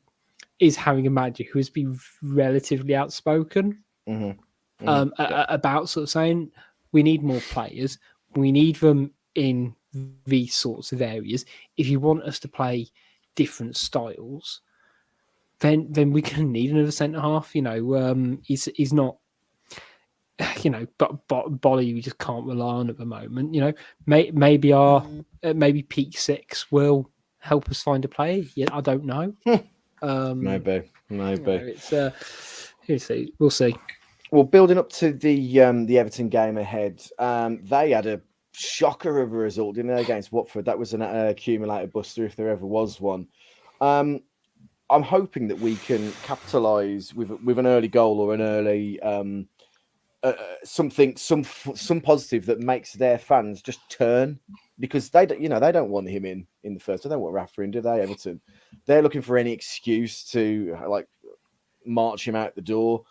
is having a manager who has been relatively outspoken. About sort of saying we need more players, we need them in these sorts of areas. If you want us to play different styles, then we're going to need another centre half. He's not, but Bolly we just can't rely on at the moment. Maybe peak six will help us find a player. Yeah, I don't know. Maybe. We'll see. Well, building up to the Everton game ahead, they had a shocker of a result, didn't they, against Watford? That was an accumulated buster if there ever was one. I'm hoping that we can capitalise with an early goal or an early some positive that makes their fans just turn, because they don't want him in the first. They don't want Rafa in, do they? Everton, they're looking for any excuse to like march him out the door.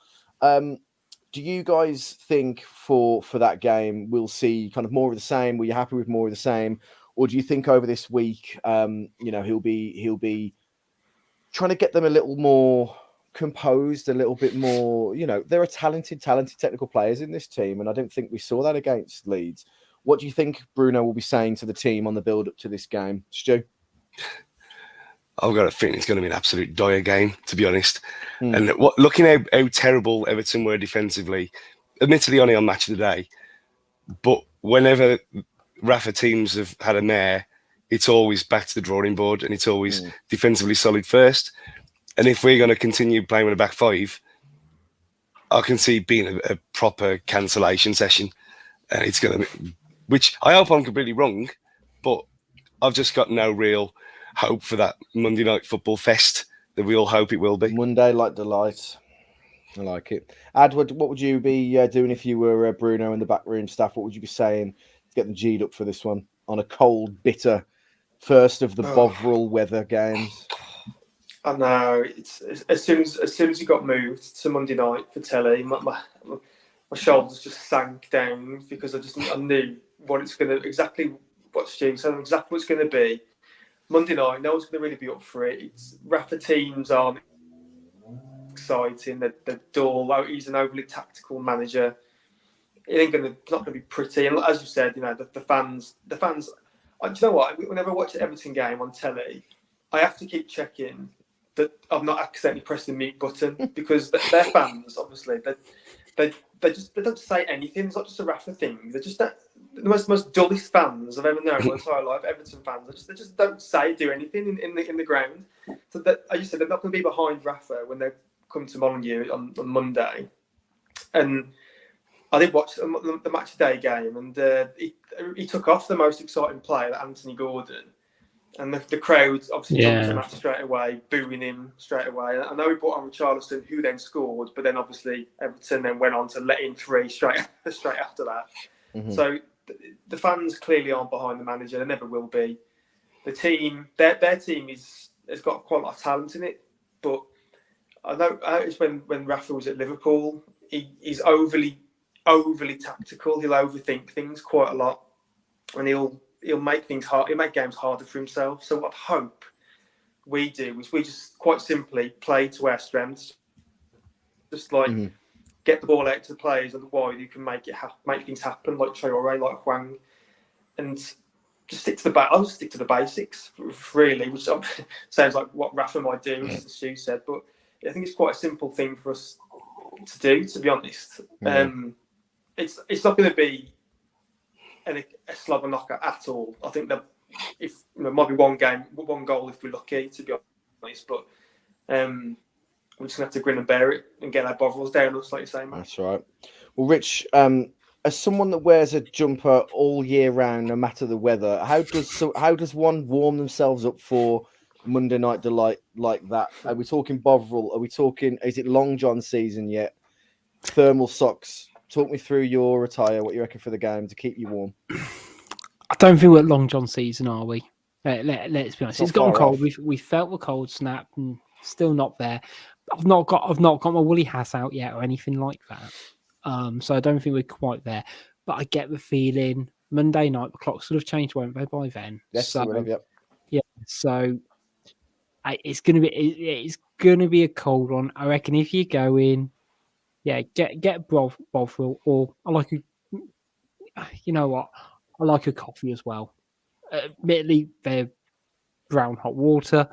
Do you guys think for that game we'll see kind of more of the same? Were you happy with more of the same, or do you think over this week, he'll be trying to get them a little more composed, a little bit more? There are talented technical players in this team, and I don't think we saw that against Leeds. What do you think Bruno will be saying to the team on the build up to this game, Stu? I've got a feeling it's going to be an absolute dire game, to be honest. And looking how terrible Everton were defensively, admittedly only on match of the day, but whenever Rafa teams have had a mare, it's always back to the drawing board, and it's always defensively solid first. And if we're going to continue playing with a back five, I can see it being a proper cancellation session. And it's going to be, which I hope I'm completely wrong, but I've just got no real hope for that Monday night football fest that we all hope it will be. Monday like delight. I like it. Adwood, what would you be doing if you were Bruno and the backroom staff? What would you be saying to get them G'd up for this one on a cold, bitter first of the Bovril weather games? I know. It's as soon as you got moved to Monday night for telly, my shoulders just sank down, because I knew exactly what Stu said, exactly what it's going to be. Monday night, no one's going to really be up for it. Rafa teams aren't exciting. They're dull. He's an overly tactical manager. It's not going to be pretty. And as you said, the fans. Do you know what? Whenever I watch an Everton game on telly, I have to keep checking that I've not accidentally pressed the mute button, because their fans, obviously, they don't say anything. It's not just a Rafa thing. They're just the most dullest fans I've ever known in my entire life. Everton fans, they just don't do anything in the ground. So that, as you said, they're not going to be behind Rafa when they come to Molyneux on Monday. And I did watch the match of day game, and he took off the most exciting player, Anthony Gordon. And the crowd obviously jumped on that straight away, booing him straight away. I know he brought on Richarlison, who then scored, but then obviously Everton then went on to let in 3 straight after that. Mm-hmm. So the fans clearly aren't behind the manager. They never will be. The team, their team has got quite a lot of talent in it. But I noticed when Rafa was at Liverpool, he's overly tactical. He'll overthink things quite a lot, and he'll make things hard. He'll make games harder for himself. So what I hope we do is we just quite simply play to our strengths. Just get the ball out to the players on the wide who can make things happen, like Traore, like Hwang, and just stick to the back. I'll just stick to the basics, really, which sounds like what Rafa might do, as Stu said. But I think it's quite a simple thing for us to do, to be honest. It's not going to be a slobber knocker at all. I think that it might be one goal if we're lucky, to be honest. But we're just going to have to grin and bear it and get our Bovrils down, like you're saying. That's right. Well, Rich, as someone that wears a jumper all year round, no matter the weather, how does one warm themselves up for Monday night delight like that? Are we talking Bovril? Are we talking? Is it Long John season yet? Thermal socks. Talk me through your attire. What you reckon for the game to keep you warm? I don't think we're at Long John season, are we? Let's be honest. It's gotten cold. We felt the cold snap, and still not there. I've not got my woolly hat out yet or anything like that. So I don't think we're quite there. But I get the feeling Monday night the clocks would have changed, won't they, by then? Yes, so, yep. Yeah. So it's gonna be a cold one. I reckon if you go in, get Bovril, or I like you know what? I like a coffee as well. Admittedly, they're brown hot water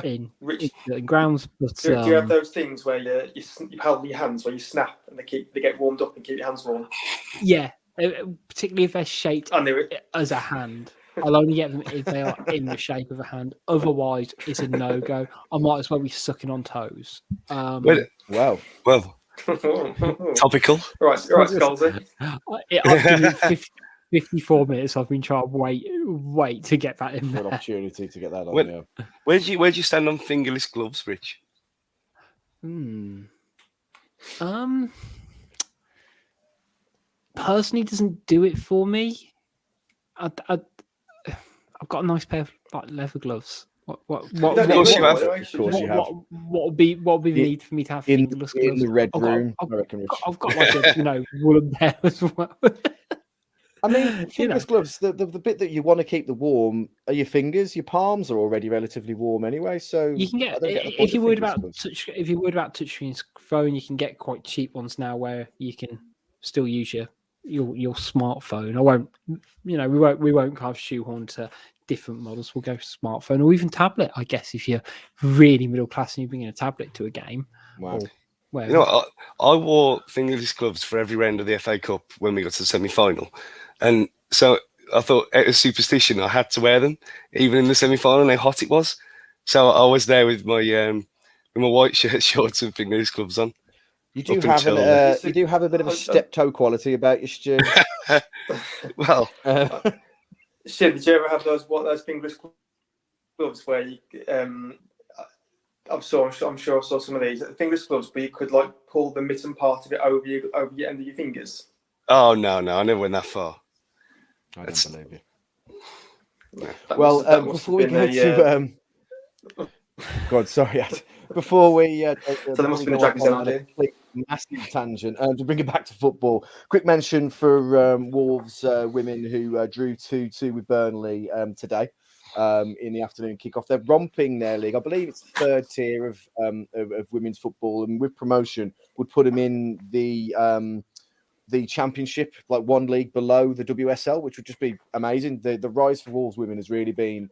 in grounds. But do you have those things where you hold your hands, where you snap and they get warmed up and keep your hands warm? Yeah, particularly if they're shaped as a hand. I'll only get them if they are in the shape of a hand. Otherwise, it's a no-go. I might as well be sucking on toes. Well, Topical. Right, Scalzi. I've given it 54 minutes. I've been trying to wait to get that in For an there. opportunity to get that on. When- Yeah. Where do you stand on fingerless gloves, Rich? Personally, doesn't do it for me. I've got a nice pair of like leather gloves. What You don't Of need course you more, have. do Of course you have. what would be the need for me to have In fingerless gloves? the red I've got- room, I've I reckon, Rich. I've got like a woolen pair as well. I mean, You fingerless know. gloves, the bit that you want to keep the warm are your fingers. Your palms are already relatively warm anyway, so You can I get don't get the point if you're of worried fingerless about gloves. if you're worried about touchscreen phone, you can get quite cheap ones now where you can still use your smartphone. I won't, we won't kind of shoehorn to different models. We'll go smartphone or even tablet. I guess if you're really middle class and you bring in a tablet to a game, Wow. or wherever. You know what? I wore fingerless gloves for every round of the FA Cup when we got to the semi-final, and so I thought, out of superstition, I had to wear them even in the semi-final. And how hot it was, so I was there with my white shirt, shorts, and fingerless gloves on. You do Up have until- you do have a bit of a step-toe quality about you, Stu. Well, Shit, did you ever have those fingerless gloves where you I'm sure I saw some of these fingerless gloves, but you could like pull the mitten part of it over your end of your fingers. oh no, I never went that far. I don't believe you. That Well, must have before we been go to God, sorry, Ad. Before we So there must have been a Dragons on a idea. complete massive tangent, to bring it back to football, quick mention for Wolves women who drew 2-2 with Burnley today in the afternoon kickoff. They're romping their league. I believe it's the third tier of women's football, and with promotion would put them in the championship, like one league below the WSL, which would just be amazing. The rise for Wolves women has really been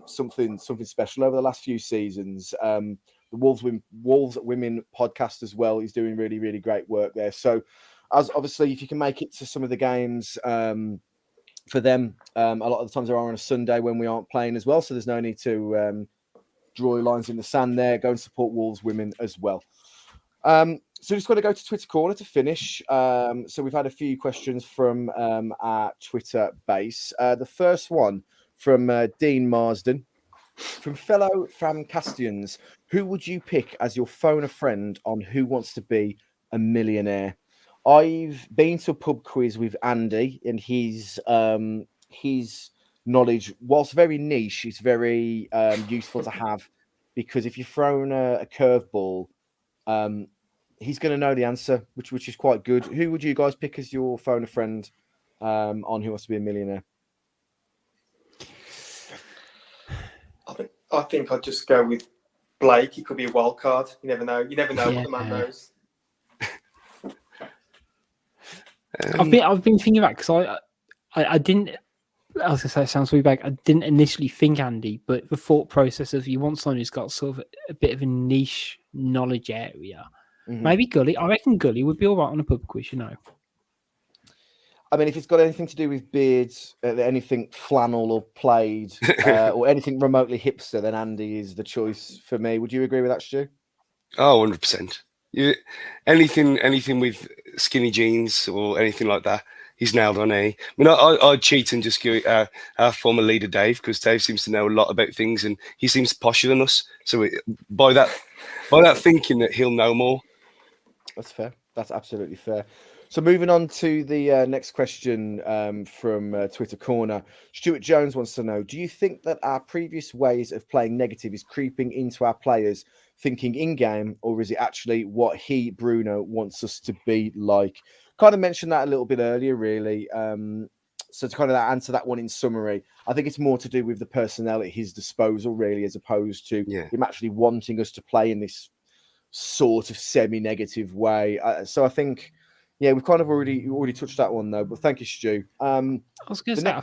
something special over the last few seasons. The Wolves Women podcast as well is doing really, really great work there. So, as obviously, if you can make it to some of the games for them, a lot of the times they are on a Sunday when we aren't playing as well. So there's no need to draw lines in the sand there. Go and support Wolves Women as well. So just got to go to Twitter Corner to finish. So we've had a few questions from our Twitter base. The first one from Dean Marsden. From fellow Famcastians, who would you pick as your phone a friend on Who Wants to Be a Millionaire? I've been to a pub quiz with Andy, and his knowledge, whilst very niche, is very useful to have, because if you're thrown a curveball, he's going to know the answer, which is quite good. Who would you guys pick as your phone a friend on Who Wants to Be a Millionaire? I think I'd just go with Blake. He could be a wild card. You never know. You never know what the man knows. I've been thinking about, because I didn't. I was gonna say, it sounds really bad. I didn't initially think Andy, but the thought process of you want someone who's got sort of a bit of a niche knowledge area. Mm-hmm. Maybe Gully. I reckon Gully would be all right on a pub quiz. I mean, if it's got anything to do with beards, anything flannel or plaid, or anything remotely hipster, then Andy is the choice for me. Would you agree with that, Stu? Oh, 100%. Anything with skinny jeans or anything like that, he's nailed on. I mean, I'd cheat and just go our former leader Dave, because Dave seems to know a lot about things, and he seems posher than us. So by that thinking that he'll know more. That's fair. That's absolutely fair. So moving on to the next question from Twitter Corner. Stuart Jones wants to know, do you think that our previous ways of playing negative is creeping into our players thinking in-game, or is it actually what Bruno, wants us to be like? Kind of mentioned that a little bit earlier, really. So to kind of answer that one in summary, I think it's more to do with the personnel at his disposal, really, as opposed to him actually wanting us to play in this sort of semi-negative way. So I think... Yeah, we've kind of already touched that one though. But thank you, Stu. I was going to say, I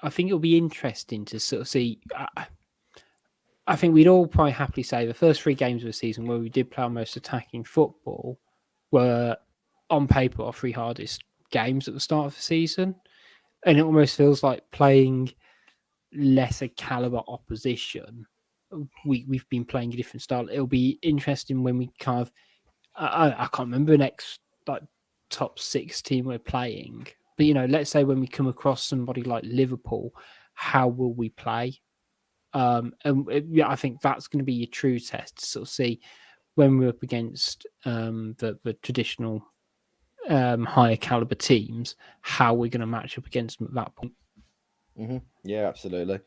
think it'll be interesting to sort of see. I think we'd all probably happily say the first 3 games of the season where we did play our most attacking football were, on paper, our 3 hardest games at the start of the season, and it almost feels like playing lesser caliber opposition. We've been playing a different style. It'll be interesting when we kind of I can't remember the next like top 6 team we're playing, but let's say when we come across somebody like Liverpool, how will we play? And I think that's going to be your true test to sort of see when we're up against the traditional higher caliber teams, how we're going to match up against them at that point. Mm-hmm. Yeah, absolutely.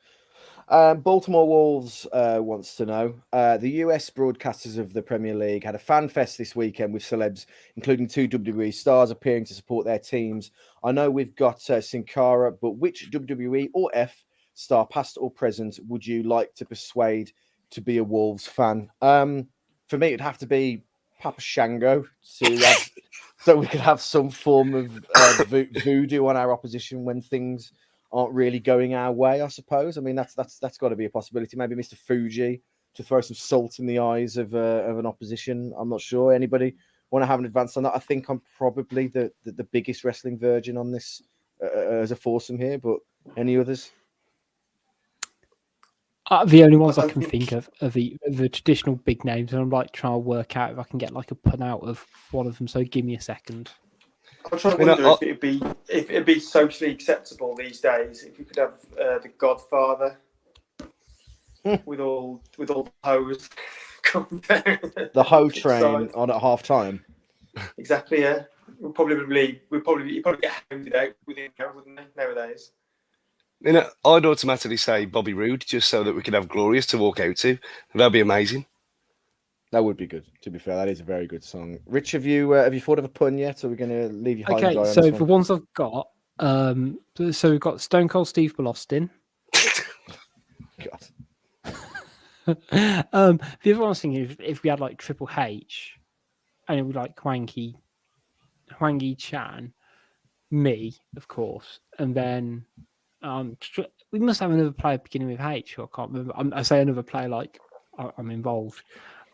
Baltimore Wolves wants to know, the US broadcasters of the Premier League had a fan fest this weekend with celebs, including 2 WWE stars appearing to support their teams. I know we've got Sin Cara, but which WWE or F star, past or present, would you like to persuade to be a Wolves fan? For me, it'd have to be Papa Shango so we could have some form of voodoo on our opposition when things aren't really going our way, I suppose. I mean, that's got to be a possibility. Maybe Mr. Fuji to throw some salt in the eyes of an opposition. I'm not sure. Anybody want to have an advance on that? I think I'm probably the biggest wrestling virgin on this as a foursome here, but any others? The only ones I can think of are the traditional big names, and I'm like trying to work out if I can get like a pun out of one of them. So give me a second. I'm trying to wonder if it'd be socially acceptable these days if you could have the Godfather with all the hoes coming down. The hoe train on at half time. Exactly. Yeah, you'd probably get hounded out within wouldn't they, nowadays? I'd automatically say Bobby Roode just so that we could have Glorious to walk out to. That'd be amazing. That would be good. To be fair, that is a very good song. Rich, have you thought of a pun yet? Or are we going to leave you high and dry on so this the one? ones I've got, so we've got Stone Cold Steve Boston. God. The other one I was thinking, if we had like Triple H, and it would like Hwangy Chan, me, of course, and then we must have another player beginning with H. Or I can't remember. I say another player like I'm involved.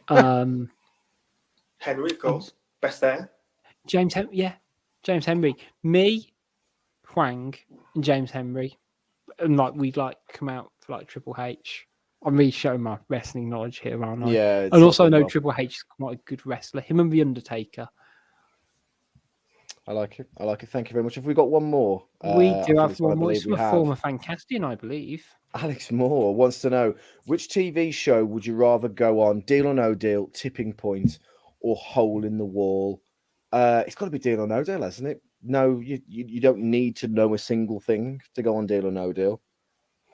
Henry, of course, best there. James Henry. Me, Hwang, and James Henry, and like we'd like come out for like Triple H. I'm really showing my wrestling knowledge here, aren't I? Yeah, and also I know Triple H is quite a good wrestler. Him and the Undertaker. I like it. Thank you very much. Have we got one more? We do have one more. It's From a former Fancastian, I believe. Alex Moore wants to know, which TV show would you rather go on? Deal or No Deal, Tipping Point, or Hole in the Wall? It's got to be Deal or No Deal, hasn't it? No, you don't need to know a single thing to go on Deal or No Deal.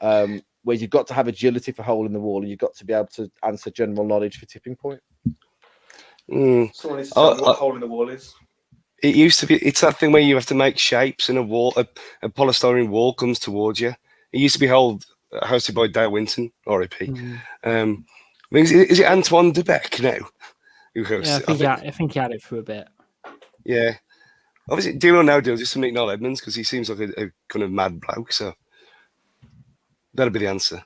Where you've got to have agility for Hole in the Wall, and you've got to be able to answer general knowledge for Tipping Point. Someone needs to tell me what Hole in the Wall is. It used to be. It's that thing where you have to make shapes, and a polystyrene wall comes towards you. It used to be hosted by Dale Winton, R.I.P. Is it Antoine Debec now? Who hosts I think he had it for a bit. Yeah. Obviously, Deal or No Deal, just to meet Noel Edmonds because he seems like a kind of mad bloke. So that'd be the answer.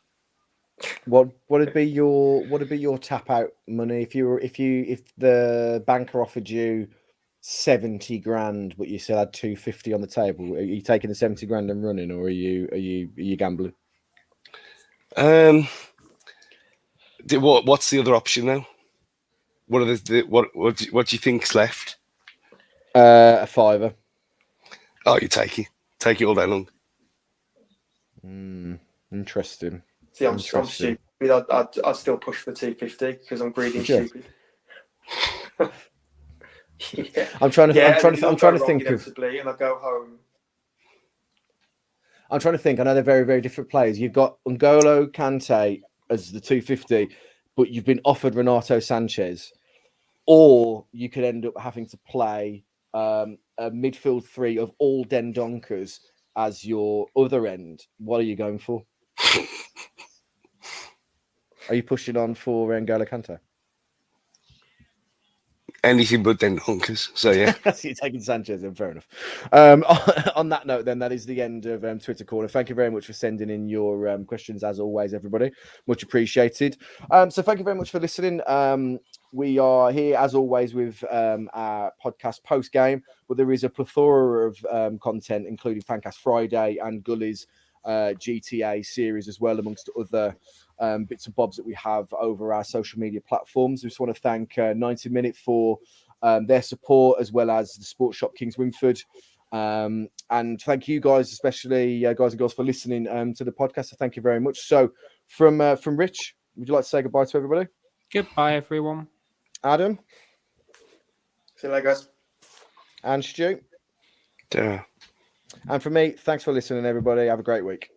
What would be your tap out money if the banker offered you 70 grand, but you still had 250 on the table? Are you taking the 70 grand and running, or are you gambling? What's the other option now? What are what do you think's left? A fiver. Oh, you take it all day long. Interesting. See, I'm stupid. I'd still push for 250 because I'm greedy and stupid. Yeah. I'm trying to think and I go home. I'm trying to think. I know they're very, very different players. You've got N'Golo Kante as the 250, but you've been offered Renato Sanchez, or you could end up having to play a midfield 3 of all Dendonkers as your other end. What are you going for? Are you pushing on for N'Golo Kante? Anything but Dendonkers. So yeah. You're taking Sanchez, and fair enough. On that note, then, that is the end of Twitter Corner. Thank you very much for sending in your questions, as always, everybody. Much appreciated. So thank you very much for listening. We are here, as always, with our podcast post-game, but there is a plethora of content, including Fancast Friday and Gully's GTA series as well, amongst other bits and bobs that we have over our social media platforms. We just want to thank 90 Minute for their support, as well as the Sports Shop Kings Winford. And thank you guys, especially guys and girls, for listening to the podcast. So thank you very much. So from Rich, would you like to say goodbye to everybody? Goodbye, everyone. Adam? See you later, guys. And Stu? Yeah. And from me, thanks for listening, everybody. Have a great week.